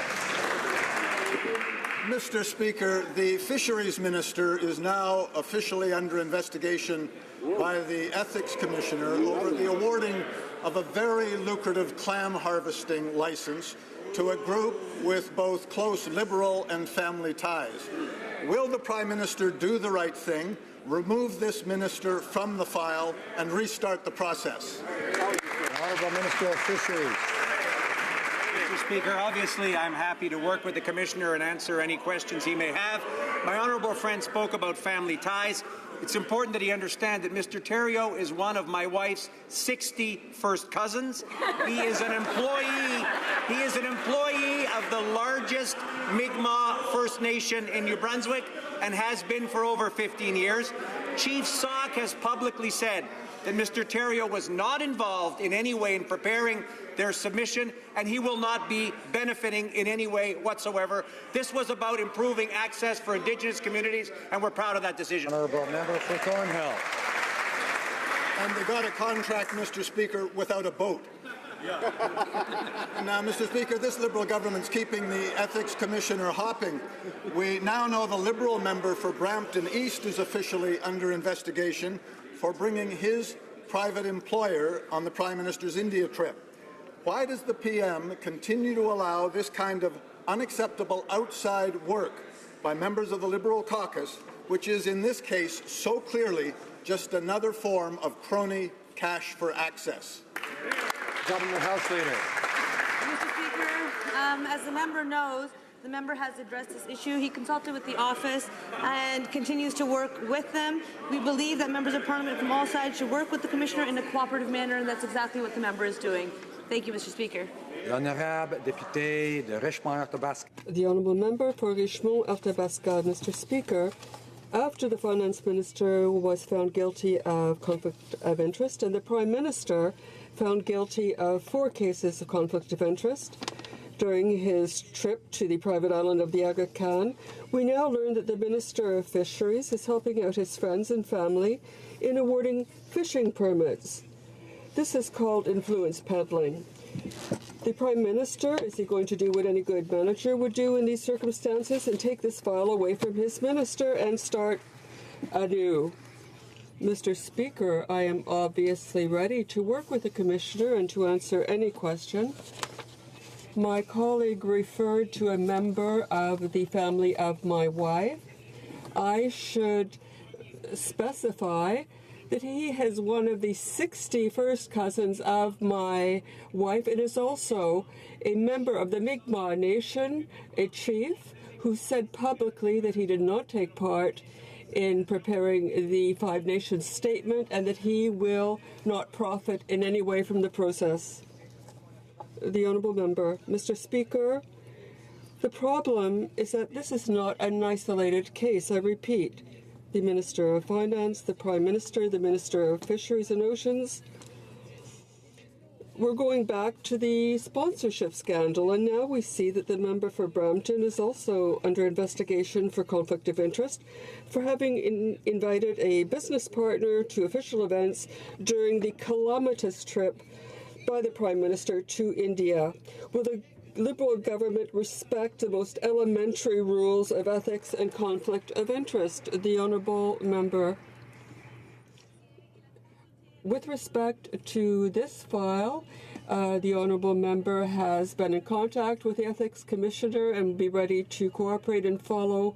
Mr. Speaker, the Fisheries Minister is now officially under investigation by the Ethics Commissioner over the awarding of a very lucrative clam harvesting license to a group with both close Liberal and family ties. Will the Prime Minister do the right thing, remove this minister from the file, and restart the process? Honourable Minister of Fisheries. Mr. Speaker, obviously I'm happy to work with the Commissioner and answer any questions he may have. My honourable friend spoke about family ties. It's important that he understand that Mr. Theriault is one of my wife's 60 first cousins. He is an employee. He is an employee of the largest Mi'kmaq First Nation in New Brunswick and has been for over 15 years. Chief HoC has publicly said that Mr. Theriault was not involved in any way in preparing their submission, and he will not be benefiting in any way whatsoever. This was about improving access for Indigenous communities, and we're proud of that decision. Honourable Member for Thornhill. And they got a contract, Mr. Speaker, without a boat. Now, Mr. Speaker, this Liberal government's keeping the Ethics Commissioner hopping. We now know the Liberal member for Brampton East is officially under investigation for bringing his private employer on the Prime Minister's India trip. Why does the PM continue to allow this kind of unacceptable outside work by members of the Liberal caucus, which is in this case so clearly just another form of crony cash for access? Government House Leader. Mr. Speaker, as the member knows, the member has addressed this issue. He consulted with the office and continues to work with them. We believe that members of Parliament from all sides should work with the Commissioner in a cooperative manner, and that's exactly what the member is doing. Thank you, Mr. Speaker. L'honorable député de Richmond-Arthabasca. The Honourable Member for Richmond-Arthabasca. Mr. Speaker, after the Finance Minister was found guilty of conflict of interest and the Prime Minister found guilty of 4 cases of conflict of interest during his trip to the private island of the Aga Khan, we now learn that the Minister of Fisheries is helping out his friends and family in awarding fishing permits. This is called influence peddling. The Prime Minister, is he going to do what any good manager would do in these circumstances and take this file away from his minister and start anew? Mr. Speaker, I am obviously ready to work with the Commissioner and to answer any question. My colleague referred to a member of the family of my wife. I should specify that he is one of the 60 first cousins of my wife and is also a member of the Mi'kmaq Nation, a chief who said publicly that he did not take part in preparing the Five Nations statement and that he will not profit in any way from the process. The Honourable Member. Mr. Speaker, the problem is that this is not an isolated case. I repeat, the Minister of Finance, the Prime Minister, the Minister of Fisheries and Oceans. We're going back to the sponsorship scandal, and now we see that the member for Brampton is also under investigation for conflict of interest for having invited a business partner to official events during the calamitous trip by the Prime Minister to India. Will the Liberal government respect the most elementary rules of ethics and conflict of interest? The Honourable Member. With respect to this file, the Honourable Member has been in contact with the Ethics Commissioner and will be ready to cooperate and follow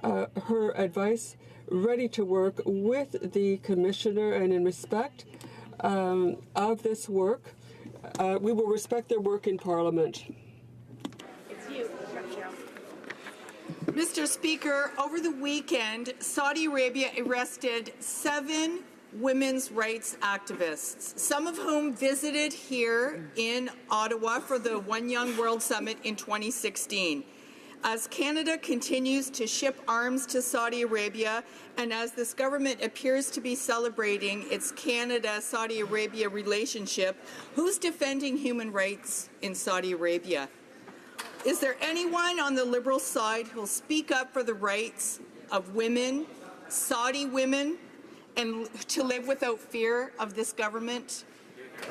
her advice, ready to work with the Commissioner, and in respect of this work, we will respect their work in Parliament. It's you, Mr. Speaker, over the weekend, Saudi Arabia arrested 7 women's rights activists, some of whom visited here in Ottawa for the One Young World Summit in 2016. As Canada continues to ship arms to Saudi Arabia, and as this government appears to be celebrating its Canada-Saudi Arabia relationship, who's defending human rights in Saudi Arabia? Is there anyone on the Liberal side who will speak up for the rights of women, Saudi women, and to live without fear of this government?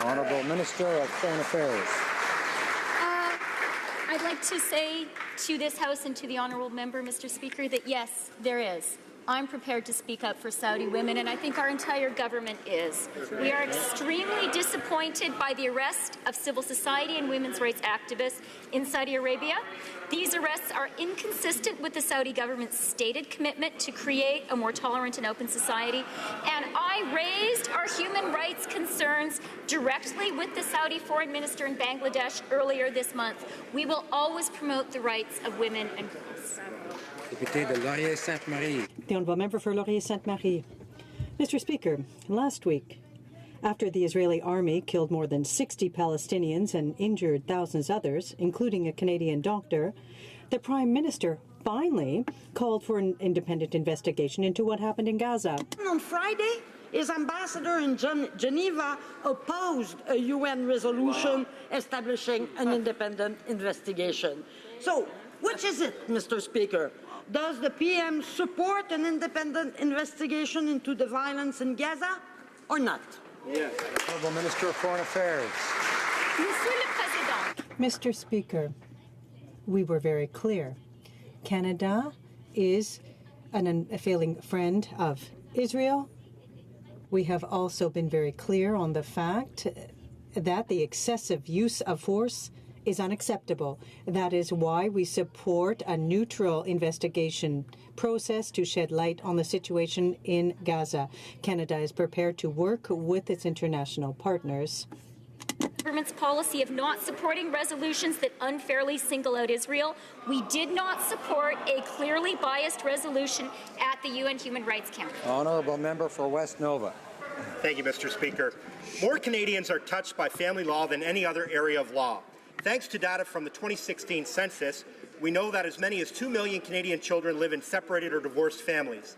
Honourable Minister of Foreign Affairs. I'd like to say to this House and to the honourable member, Mr. Speaker, that yes, there is. I'm prepared to speak up for Saudi women, and I think our entire government is. We are extremely disappointed by the arrest of civil society and women's rights activists in Saudi Arabia. These arrests are inconsistent with the Saudi government's stated commitment to create a more tolerant and open society, and I raised our human rights concerns directly with the Saudi foreign minister in Bangladesh earlier this month. We will always promote the rights of women and girls. Député de Laurier-Sainte-Marie. The honourable member for Laurier-Sainte-Marie. Mr. Speaker, last week, after the Israeli army killed more than 60 Palestinians and injured thousands others, including a Canadian doctor, the Prime Minister finally called for an independent investigation into what happened in Gaza. On Friday, his ambassador in Geneva opposed a UN resolution establishing an independent investigation. So, which is it, Mr. Speaker? Does the PM support an independent investigation into the violence in Gaza or not? Yes. Honourable Minister of Foreign Affairs. Mr. Speaker, we were very clear. Canada is an unfailing friend of Israel. We have also been very clear on the fact that the excessive use of force is unacceptable. That is why we support a neutral investigation process to shed light on the situation in Gaza. Canada is prepared to work with its international partners. The government's policy of not supporting resolutions that unfairly single out Israel. We did not support a clearly biased resolution at the UN Human Rights Council. Honourable member for West Nova. Thank you, Mr. Speaker. More Canadians are touched by family law than any other area of law. Thanks to data from the 2016 census, we know that as many as 2 million Canadian children live in separated or divorced families.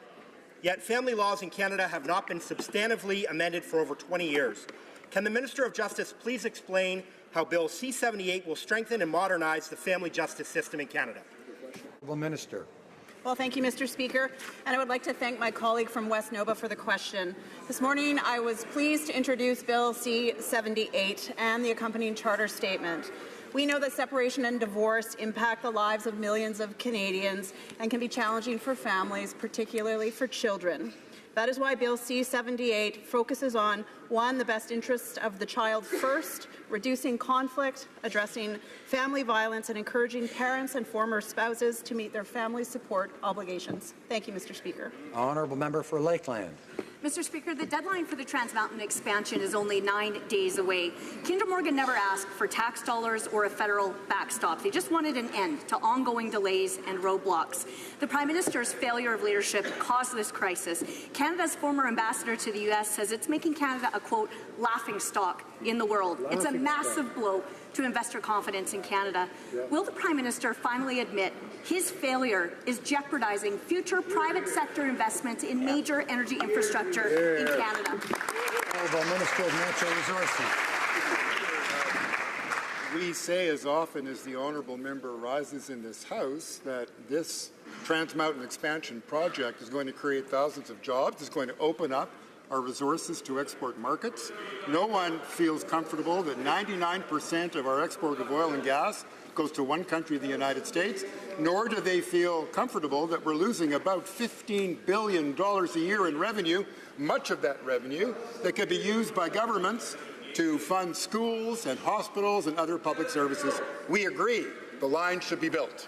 Yet family laws in Canada have not been substantively amended for over 20 years. Can the Minister of Justice please explain how Bill C-78 will strengthen and modernize the family justice system in Canada? Honourable Minister. Well, thank you, Mr. Speaker, and I would like to thank my colleague from West Nova for the question. This morning, I was pleased to introduce Bill C-78 and the accompanying charter statement. We know that separation and divorce impact the lives of millions of Canadians and can be challenging for families, particularly for children. That is why Bill C-78 focuses on, 1, the best interests of the child first, reducing conflict, addressing family violence, and encouraging parents and former spouses to meet their family support obligations. Thank you, Mr. Speaker. Honourable member for Lakeland. Mr. Speaker, the deadline for the Trans Mountain expansion is only 9 days away. Kinder Morgan never asked for tax dollars or a federal backstop. They just wanted an end to ongoing delays and roadblocks. The Prime Minister's failure of leadership caused this crisis. Canada's former ambassador to the U.S. says it's making Canada a, quote, laughing stock in the world. It's a massive blow to investor confidence in Canada. Will the Prime Minister finally admit his failure is jeopardizing future private sector investments in major energy infrastructure in Canada? Honourable Minister of Natural Resources. We say as often as the honourable member rises in this House that this Trans Mountain expansion project is going to create thousands of jobs, is going to open up our resources to export markets. No one feels comfortable that 99% of our export of oil and gas goes to one country, the United States, nor do they feel comfortable that we're losing about $15 billion a year in revenue, much of that revenue that could be used by governments to fund schools and hospitals and other public services. We agree the line should be built.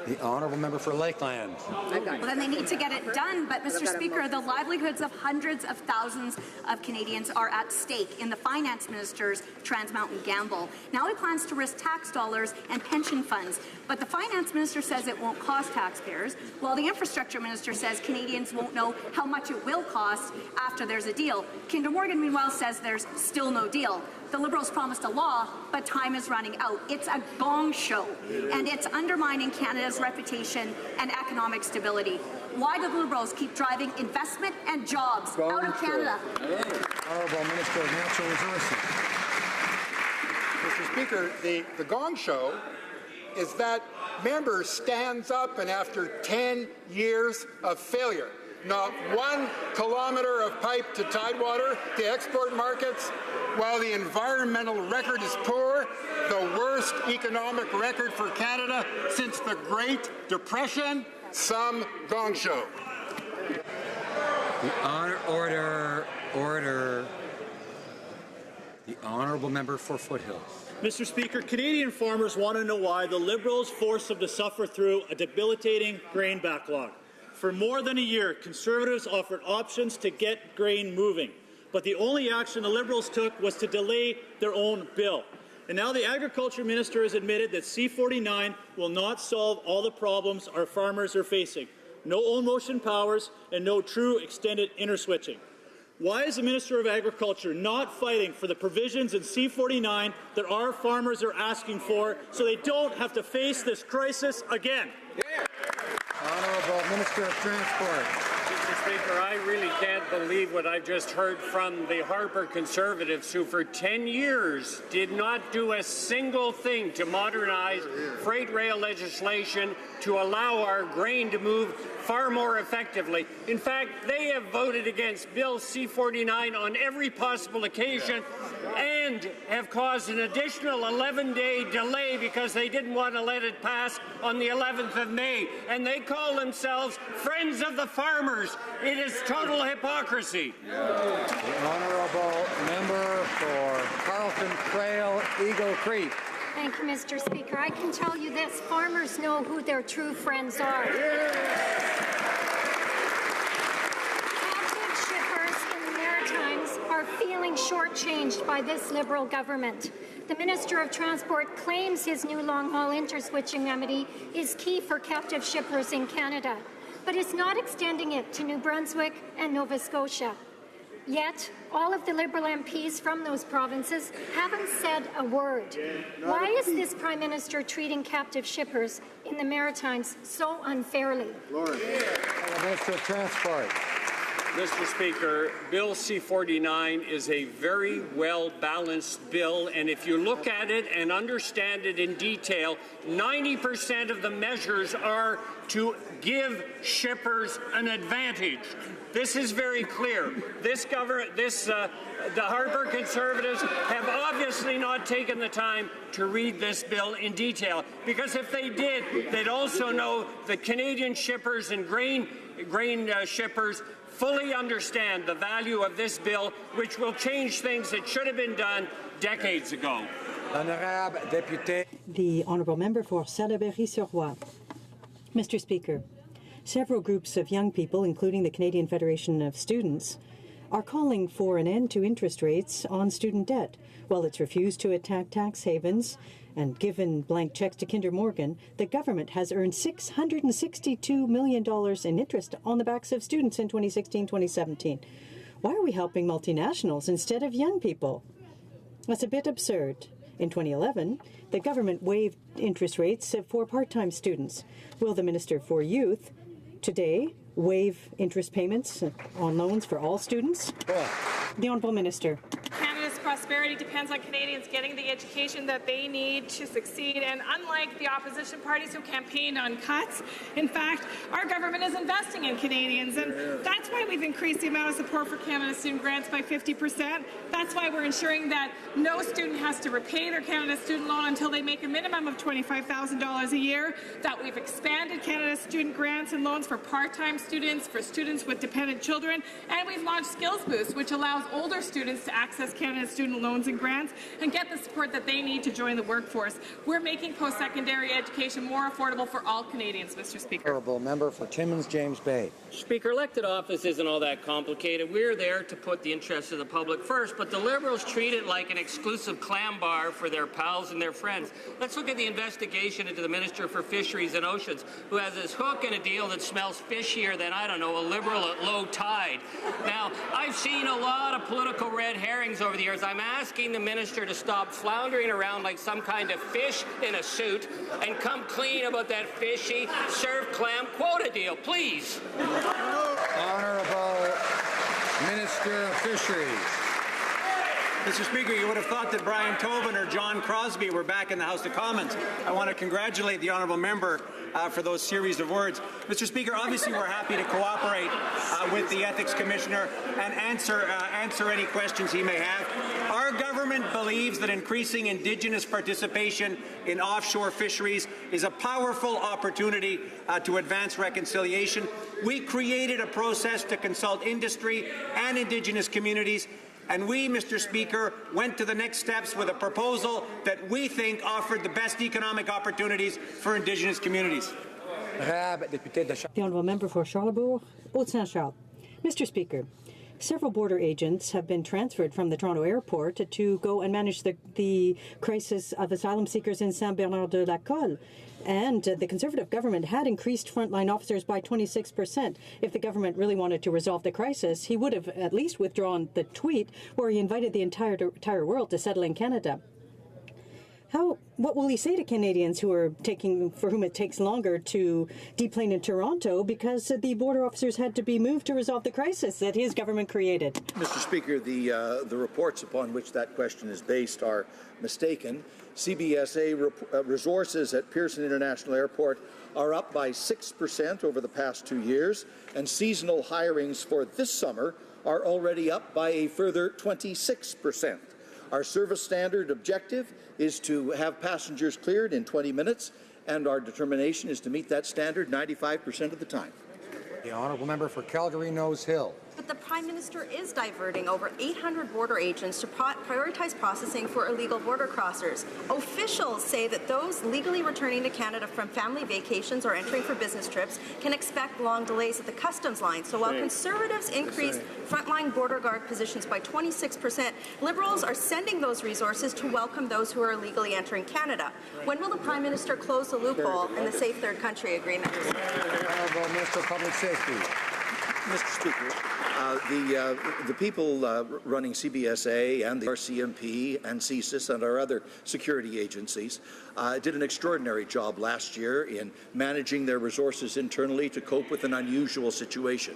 The honourable member for Lakeland. Well, then they need to get it done. But, Mr. Speaker, the livelihoods of hundreds of thousands of Canadians are at stake in the finance minister's Trans Mountain gamble. Now he plans to risk tax dollars and pension funds. But the finance minister says it won't cost taxpayers, while the infrastructure minister says Canadians won't know how much it will cost after there's a deal. Kinder Morgan, meanwhile, says there's still no deal. The Liberals promised a law, but time is running out. It's a gong show, and it's undermining Canada's reputation and economic stability. Why do the Liberals keep driving investment and jobs out of Canada? Honourable Minister of Natural Resources. Mr. Speaker, the gong show is that member stands up and after 10 years of failure, not 1 kilometre of pipe to Tidewater to export markets, while the environmental record is poor, the worst economic record for Canada since the Great Depression, some gong show. Order. The honourable member for Foothills. Mr. Speaker, Canadian farmers want to know why the Liberals forced them to suffer through a debilitating grain backlog. For more than a year, Conservatives offered options to get grain moving, but the only action the Liberals took was to delay their own bill. And now the Agriculture Minister has admitted that C-49 will not solve all the problems our farmers are facing. No own motion powers and no true extended interswitching. Why is the Minister of Agriculture not fighting for the provisions in C-49 that our farmers are asking for so they don't have to face this crisis again? Honourable Minister of Transport. Mr. Speaker, I really can't believe what I've just heard from the Harper Conservatives, who for 10 years did not do a single thing to modernize freight rail legislation to allow our grain to move far more effectively. In fact, they have voted against Bill C-49 on every possible occasion and have caused an additional 11-day delay because they didn't want to let it pass on the 11th of May. And they call themselves Friends of the Farmers. It is total hypocrisy. The honourable member for Carlton Trail, Eagle Creek. Thank you, Mr. Speaker. I can tell you this, farmers know who their true friends are. Captive shippers in the Maritimes are feeling shortchanged by this Liberal government. The Minister of Transport claims his new long-haul interswitching remedy is key for captive shippers in Canada, but is not extending it to New Brunswick and Nova Scotia. Yet, all of the Liberal MPs from those provinces haven't said a word. Why is this Prime Minister treating captive shippers in the Maritimes so unfairly? Minister of Transport. Mr. Speaker, Bill C-49 is a very well-balanced bill, and if you look at it and understand it in detail, 90% of the measures are to give shippers an advantage. This is very clear. The Harper Conservatives have obviously not taken the time to read this bill in detail, because if they did, they'd also know that Canadian shippers and grain shippers fully understand the value of this bill, which will change things that should have been done decades ago. Honorable Député. The honourable member for Salaberry-sur-Roi. Mr. Speaker, several groups of young people, including the Canadian Federation of Students, are calling for an end to interest rates on student debt. While it's refused to attack tax havens and given blank checks to Kinder Morgan, the government has earned $662 million in interest on the backs of students in 2016-2017. Why are we helping multinationals instead of young people? That's a bit absurd. In 2011, the government waived interest rates for part-time students. Will the Minister for Youth today waive interest payments on loans for all students? The Honourable Minister. Canada's prosperity depends on Canadians getting the education that they need to succeed, and unlike the opposition parties who campaigned on cuts, in fact, our government is investing in Canadians, and that's why we've increased the amount of support for Canada student grants by 50%. That's why we're ensuring that no student has to repay their Canada student loan until they make a minimum of $25,000 a year, that we've expanded Canada's student grants and loans for part-time students, for students with dependent children, and we've launched Skills Boost, which allows older students to access Canada's student student loans and grants and get the support that they need to join the workforce. We're making post-secondary education more affordable for all Canadians, Mr. Speaker. Honourable member for Timmins, James Bay. Speaker, elected office isn't all that complicated. We're there to put the interests of the public first, but the Liberals treat it like an exclusive clam bar for their pals and their friends. Let's look at the investigation into the Minister for Fisheries and Oceans, who has his hook in a deal that smells fishier than, I don't know, a Liberal at low tide. Now, I've seen a lot of political red herrings over the years. I'm asking the Minister to stop floundering around like some kind of fish in a suit and come clean about that fishy surf clam quota deal, please. Honourable Minister of Fisheries. Mr. Speaker, you would have thought that Brian Tobin or John Crosbie were back in the House of Commons. I want to congratulate the honourable member for those series of words. Mr. Speaker, obviously we're happy to cooperate with the Ethics Commissioner and answer any questions he may have. Our government believes that increasing Indigenous participation in offshore fisheries is a powerful opportunity to advance reconciliation. We created a process to consult industry and Indigenous communities, and we, Mr. Speaker, went to the next steps with a proposal that we think offered the best economic opportunities for Indigenous communities. The honourable member for Charlebourg, Haute-Saint-Charles. Mr. Speaker, several border agents have been transferred from the Toronto airport to go and manage the crisis of asylum seekers in Saint-Bernard-de-la-Colle. And the Conservative government had increased frontline officers by 26%. If the government really wanted to resolve the crisis, he would have at least withdrawn the tweet where he invited the entire world to settle in Canada. What will he say to Canadians for whom it takes longer to deplane in Toronto because the border officers had to be moved to resolve the crisis that his government created? Mr. Speaker, the reports upon which that question is based are mistaken. CBSA resources at Pearson International Airport are up by 6% over the past 2 years, and seasonal hirings for this summer are already up by a further 26%. Our service standard objective is to have passengers cleared in 20 minutes, and our determination is to meet that standard 95% of the time. The honourable member for Calgary Nose Hill. But the Prime Minister is diverting over 800 border agents to prioritize processing for illegal border crossers. Officials say that those legally returning to Canada from family vacations or entering for business trips can expect long delays at the customs line. So while Conservatives increased frontline border guard positions by 26%, Liberals are sending those resources to welcome those who are illegally entering Canada. When will the Prime Minister close the loophole in the Safe Third Country Agreement? Honourable Minister of Public Safety. Mr. Speaker, the people running CBSA and the RCMP and CSIS and our other security agencies did an extraordinary job last year in managing their resources internally to cope with an unusual situation.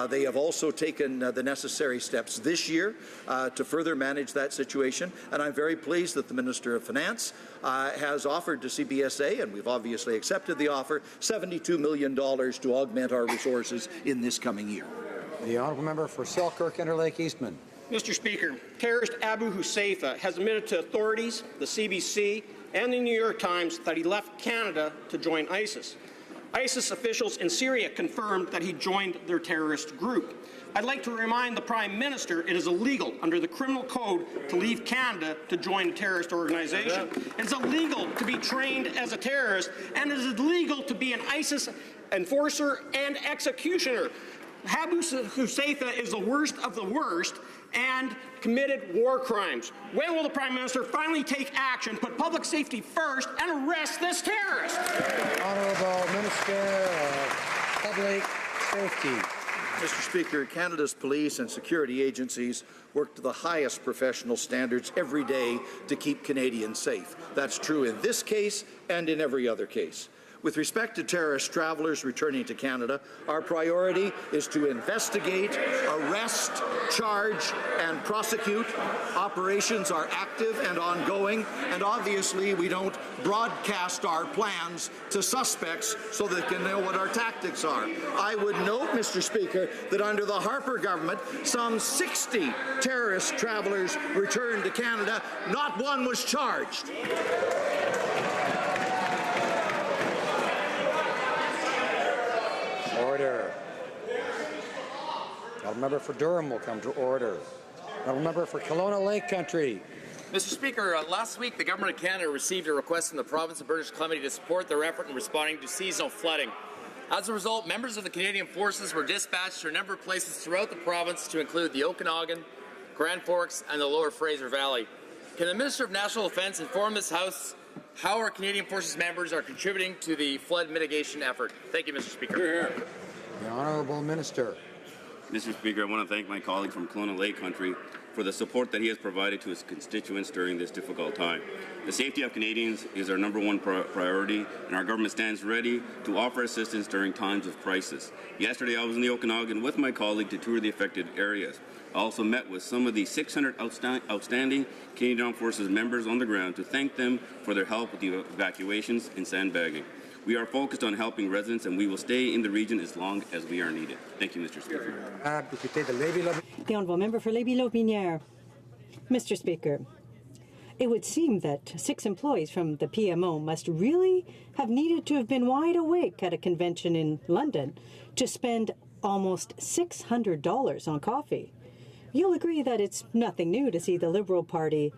They have also taken the necessary steps this year to further manage that situation, and I'm very pleased that the Minister of Finance has offered to CBSA, and we've obviously accepted the offer, $72 million to augment our resources in this coming year. The honourable member for Selkirk Interlake Eastman. Mr. Speaker, terrorist Abu Huzaifa has admitted to authorities, the CBC, and the New York Times that he left Canada to join ISIS. ISIS officials in Syria confirmed that he joined their terrorist group. I'd like to remind the Prime Minister it is illegal under the criminal code to leave Canada to join a terrorist organization. It's illegal to be trained as a terrorist, and it is illegal to be an ISIS enforcer and executioner. Abu Huzaifa is the worst of the worst and committed war crimes. When will the Prime Minister finally take action, put public safety first, and arrest this terrorist? Honourable Minister of Public Safety. Mr. Speaker, Canada's police and security agencies work to the highest professional standards every day to keep Canadians safe. That's true in this case and in every other case. With respect to terrorist travelers returning to Canada, our priority is to investigate, arrest, charge, and prosecute. Operations are active and ongoing, and obviously we don't broadcast our plans to suspects so they can know what our tactics are. I would note, Mr. Speaker, that under the Harper government, some 60 terrorist travelers returned to Canada. Not one was charged. Order. The member for Durham will come to order. Honourable Member for Kelowna Lake Country. Mr. Speaker, last week the Government of Canada received a request from the province of British Columbia to support their effort in responding to seasonal flooding. As a result, members of the Canadian Forces were dispatched to a number of places throughout the province to include the Okanagan, Grand Forks, and the Lower Fraser Valley. Can the Minister of National Defence inform this House how our Canadian Forces members are contributing to the flood mitigation effort? Thank you, Mr. Speaker. The Honourable Minister. Mr. Speaker, I want to thank my colleague from Kelowna Lake Country for the support that he has provided to his constituents during this difficult time. The safety of Canadians is our number one priority, and our government stands ready to offer assistance during times of crisis. Yesterday, I was in the Okanagan with my colleague to tour the affected areas. I also met with some of the 600 outstanding Canadian Armed Forces members on the ground to thank them for their help with the evacuations and sandbagging. We are focused on helping residents, and we will stay in the region as long as we are needed. Thank you, Mr. Speaker. The Honourable Member for Lévis-Lotbinière. Mr. Speaker, it would seem that 6 employees from the PMO must really have needed to have been wide awake at a convention in London to spend almost $600 on coffee. You'll agree that it's nothing new to see the Liberal Party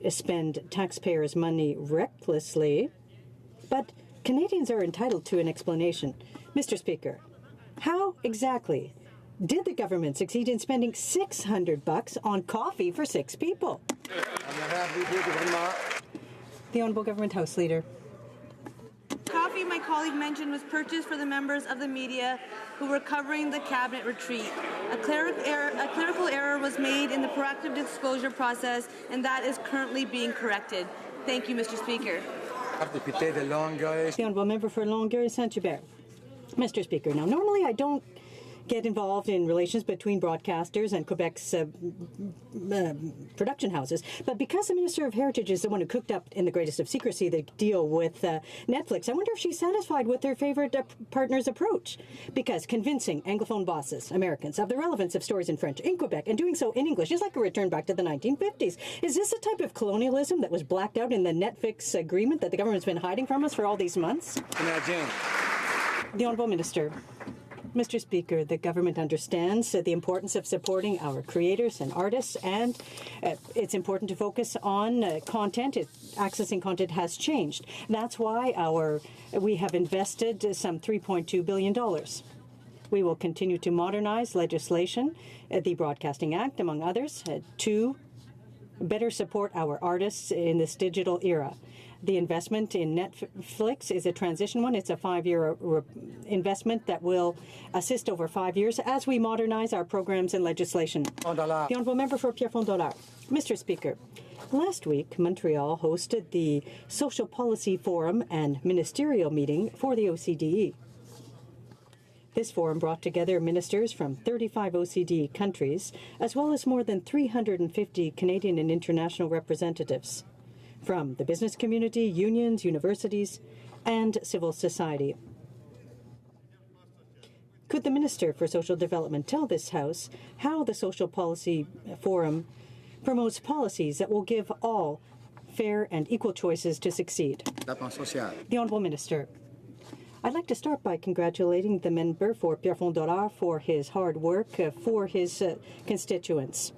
spend taxpayers' money recklessly, but Canadians are entitled to an explanation. Mr. Speaker, how exactly did the government succeed in spending $600 on coffee for 6 people? The Honourable Government House Leader. Coffee my colleague mentioned was purchased for the members of the media who were covering the cabinet retreat. A clerical error was made in the proactive disclosure process, and that is currently being corrected. Thank you, Mr. Speaker. The Honourable Member for Longueuil-Saint-Hubert. Mr. Speaker, now normally I don't get involved in relations between broadcasters and Quebec's production houses, but because the Minister of Heritage is the one who cooked up in the greatest of secrecy the deal with Netflix, I wonder if she's satisfied with her favourite partner's approach, because convincing Anglophone bosses, Americans, of the relevance of stories in French in Quebec and doing so in English is like a return back to the 1950s. Is this a type of colonialism that was blacked out in the Netflix agreement that the government's been hiding from us for all these months? The Honourable Minister. Mr. Speaker, the government understands the importance of supporting our creators and artists, and it's important to focus on content. Accessing content has changed. That's why we have invested some $3.2 billion. We will continue to modernize legislation, the Broadcasting Act, among others, to better support our artists in this digital era. The investment in Netflix is a transition one. It's a 5-year investment that will assist over 5 years as we modernize our programs and legislation. The Honourable Member for Pierrefonds-Dollard. Mr. Speaker, last week Montreal hosted the Social Policy Forum and Ministerial Meeting for the OCDE. This forum brought together ministers from 35 OCDE countries, as well as more than 350 Canadian and international representatives from the business community, unions, universities, and civil society. Could the Minister for Social Development tell this House how the Social Policy Forum promotes policies that will give all fair and equal choices to succeed? The Honourable Minister. I'd like to start by congratulating the member for Pierrefonds-Dollard for his hard work for his constituents.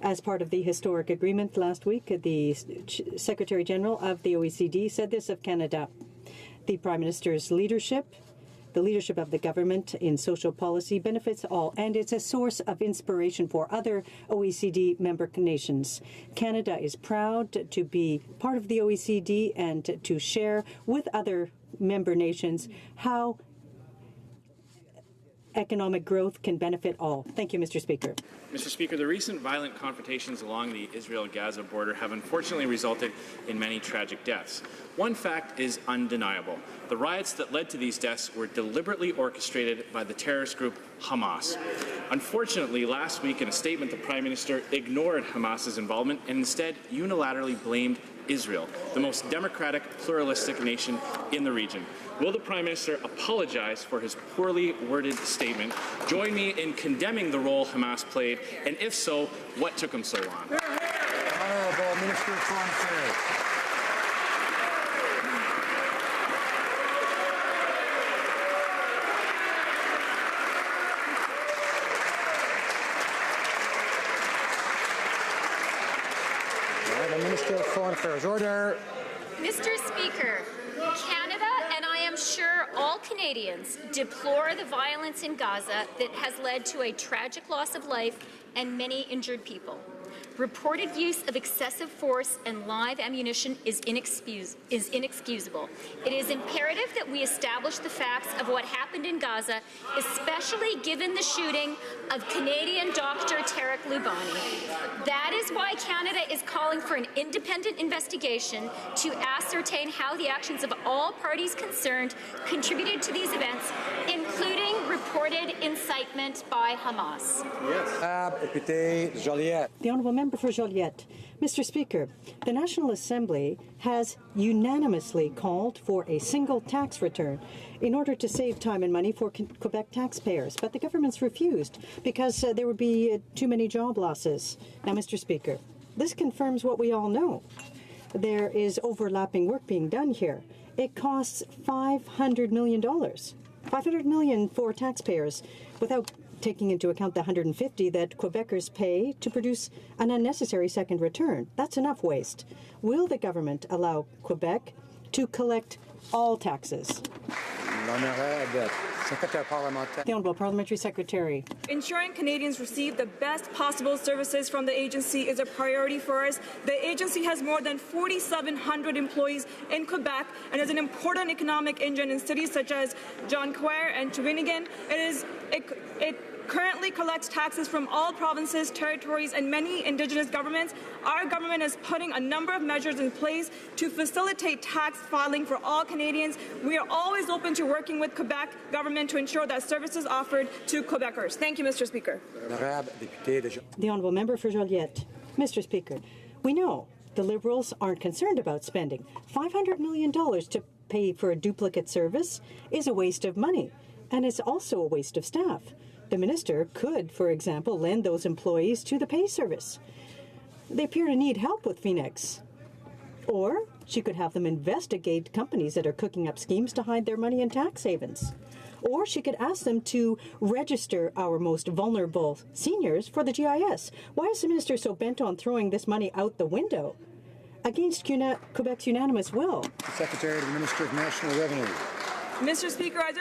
As part of the historic agreement last week, the Secretary General of the OECD said this of Canada. The Prime Minister's leadership, the leadership of the government in social policy benefits all, and it's a source of inspiration for other OECD member nations. Canada is proud to be part of the OECD and to share with other member nations how economic growth can benefit all. Thank you, Mr. Speaker. Mr. Speaker, the recent violent confrontations along the Israel-Gaza border have unfortunately resulted in many tragic deaths. One fact is undeniable. The riots that led to these deaths were deliberately orchestrated by the terrorist group Hamas. Unfortunately, last week in a statement, the Prime Minister ignored Hamas's involvement and instead unilaterally blamed Israel, the most democratic, pluralistic nation in the region. Will the Prime Minister apologize for his poorly worded statement, join me in condemning the role Hamas played, and if so, what took him so long? Honourable Minister of Foreign Affairs. Affairs. Order. Mr. Speaker, Canada, and I am sure all Canadians, deplore the violence in Gaza that has led to a tragic loss of life and many injured people. Reported use of excessive force and live ammunition is inexcusable. It is imperative that we establish the facts of what happened in Gaza, especially given the shooting of Canadian Dr. Tarek Loubani. That is why Canada is calling for an independent investigation to ascertain how the actions of all parties concerned contributed to these events, including reported incitement by Hamas. Député Joliette. The Honourable Member for Joliette. Mr. Speaker, the National Assembly has unanimously called for a single tax return in order to save time and money for Quebec taxpayers, but the government's refused because there would be too many job losses. Now, Mr. Speaker, this confirms what we all know. There is overlapping work being done here. It costs $500 million. $500 million for taxpayers without taking into account the $150 that Quebecers pay to produce an unnecessary second return. That's enough waste. Will the government allow Quebec to collect all taxes? The Honourable Parliamentary Secretary. Ensuring Canadians receive the best possible services from the agency is a priority for us. The agency has more than 4,700 employees in Quebec and is an important economic engine in cities such as Jonquière and Shawinigan. It currently collects taxes from all provinces, territories, and many Indigenous governments. Our government is putting a number of measures in place to facilitate tax filing for all Canadians. We are always open to working with Quebec government to ensure that services offered to Quebecers. Thank you, Mr. Speaker. The Honourable Member for Joliette. Mr. Speaker, we know the Liberals aren't concerned about spending. $500 million to pay for a duplicate service is a waste of money, and it's also a waste of staff. The minister could, for example, lend those employees to the pay service. They appear to need help with Phoenix. Or she could have them investigate companies that are cooking up schemes to hide their money in tax havens. Or she could ask them to register our most vulnerable seniors for the GIS. Why is the minister so bent on throwing this money out the window against Quebec's unanimous will? Secretary to the Minister of National Revenue. Mr. Speaker, as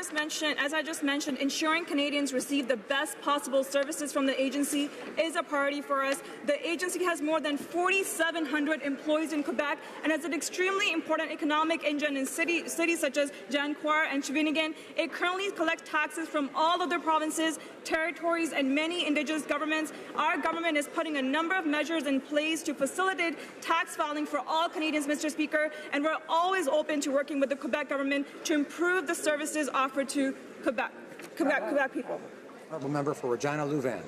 I just mentioned, ensuring Canadians receive the best possible services from the agency is a priority for us. The agency has more than 4,700 employees in Quebec and is an extremely important economic engine in cities such as Jonquière and Shawinigan. It currently collects taxes from all other provinces, territories, and many Indigenous governments. Our government is putting a number of measures in place to facilitate tax filing for all Canadians, Mr. Speaker, and we're always open to working with the Quebec government to improve the services offered to Quebec people. Honourable Member for Regina Louvain.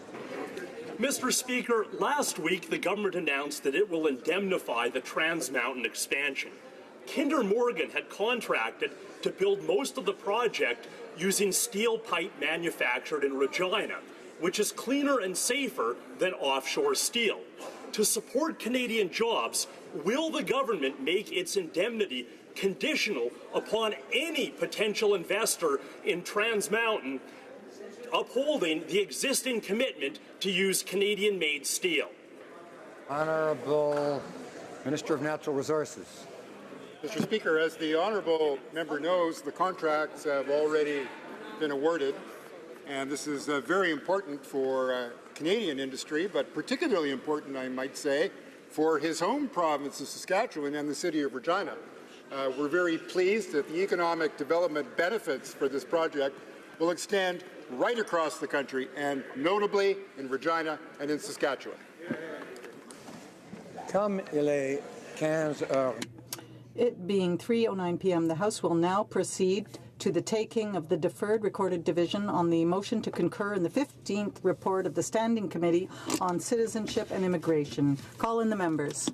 Mr. Speaker, last week the government announced that it will indemnify the Trans Mountain expansion. Kinder Morgan had contracted to build most of the project using steel pipe manufactured in Regina, which is cleaner and safer than offshore steel. To support Canadian jobs, will the government make its indemnity conditional upon any potential investor in Trans Mountain upholding the existing commitment to use Canadian-made steel? Honourable Minister of Natural Resources. Mr. Speaker, as the honourable member knows, the contracts have already been awarded, and this is very important for Canadian industry, but particularly important, I might say, for his home province of Saskatchewan and the city of Regina. We're very pleased that the economic development benefits for this project will extend right across the country, and notably in Regina and in Saskatchewan. Comme il est 15 heures. It being 3:09 p.m., the House will now proceed to the taking of the deferred recorded division on the motion to concur in the 15th report of the Standing Committee on Citizenship and Immigration. Call in the members.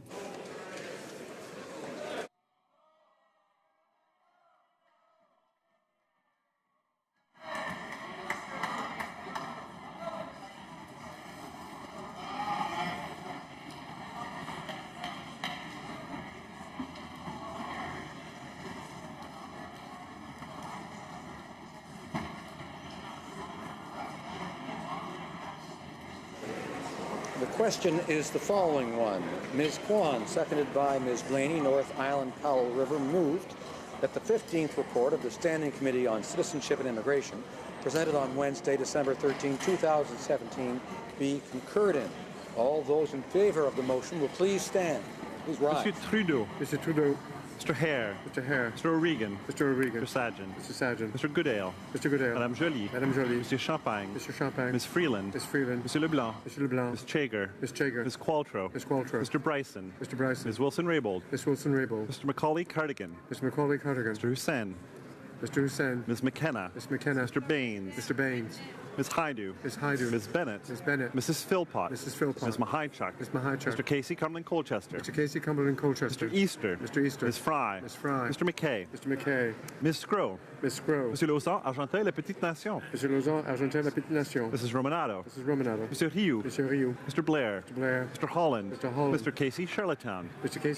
question is the following one. Ms. Kwan, seconded by Ms. Blaney, North Island Powell River, moved that the 15th report of the Standing Committee on Citizenship and Immigration, presented on Wednesday, December 13, 2017, be concurred in. All those in favor of the motion will please stand. Please rise. Monsieur Trudeau. Mr. Trudeau. Mr. Hare. Mr. Hare. Mr. O'Regan. Mr. O'Regan. Mr. Sargent. Mr. Sargent. Mr. Goodale. Mr. Goodale. Madame Joly. Madame Joly. Monsieur Champagne. Mr. Champagne. Ms. Freeland. Ms. Freeland. Monsieur Leblanc. Mr. Leblanc. Ms. Chager. Ms. Chager. Ms. Qualtrough. Ms. Qualtrough. Mr. Bryson. Mr. Bryson. Ms. Wilson-Raybould. Ms. Wilson-Raybould. Mr. Macaulay Cardigan. Mr. Macaulay Cardigan. Mr. Hussain. Mr. Hussain. Ms. McKenna. Ms. McKenna. Mr. Baines. Mr. Baines. Ms. Haidu. Ms. Haidu. Ms. Bennett. Ms. Bennett. Mrs. Philpott. Mrs. Philpott. Ms. Mahichuk. Ms. Mahichuk. Mr. Casey Cumberland Colchester. Mr. Casey Cumberland Colchester. Mr. Easter. Mr. Easter. Ms. Fry. Ms. Fry. Mr. McKay. Mr. McKay. Ms. Scrow. Ms. Scrow. Monsieur Lausanne, Argentin, La Petite Nation. Mr. Lausanne, Argentin, La Petite Nation. Mrs. Romanado. Mrs. Romanado. Monsieur Rioux. Mr. Rioux. Mr. Blair. Mr. Blair. Mr. Holland. Mr. Holland. Mr. Casey Charlottetown. Mr. Casey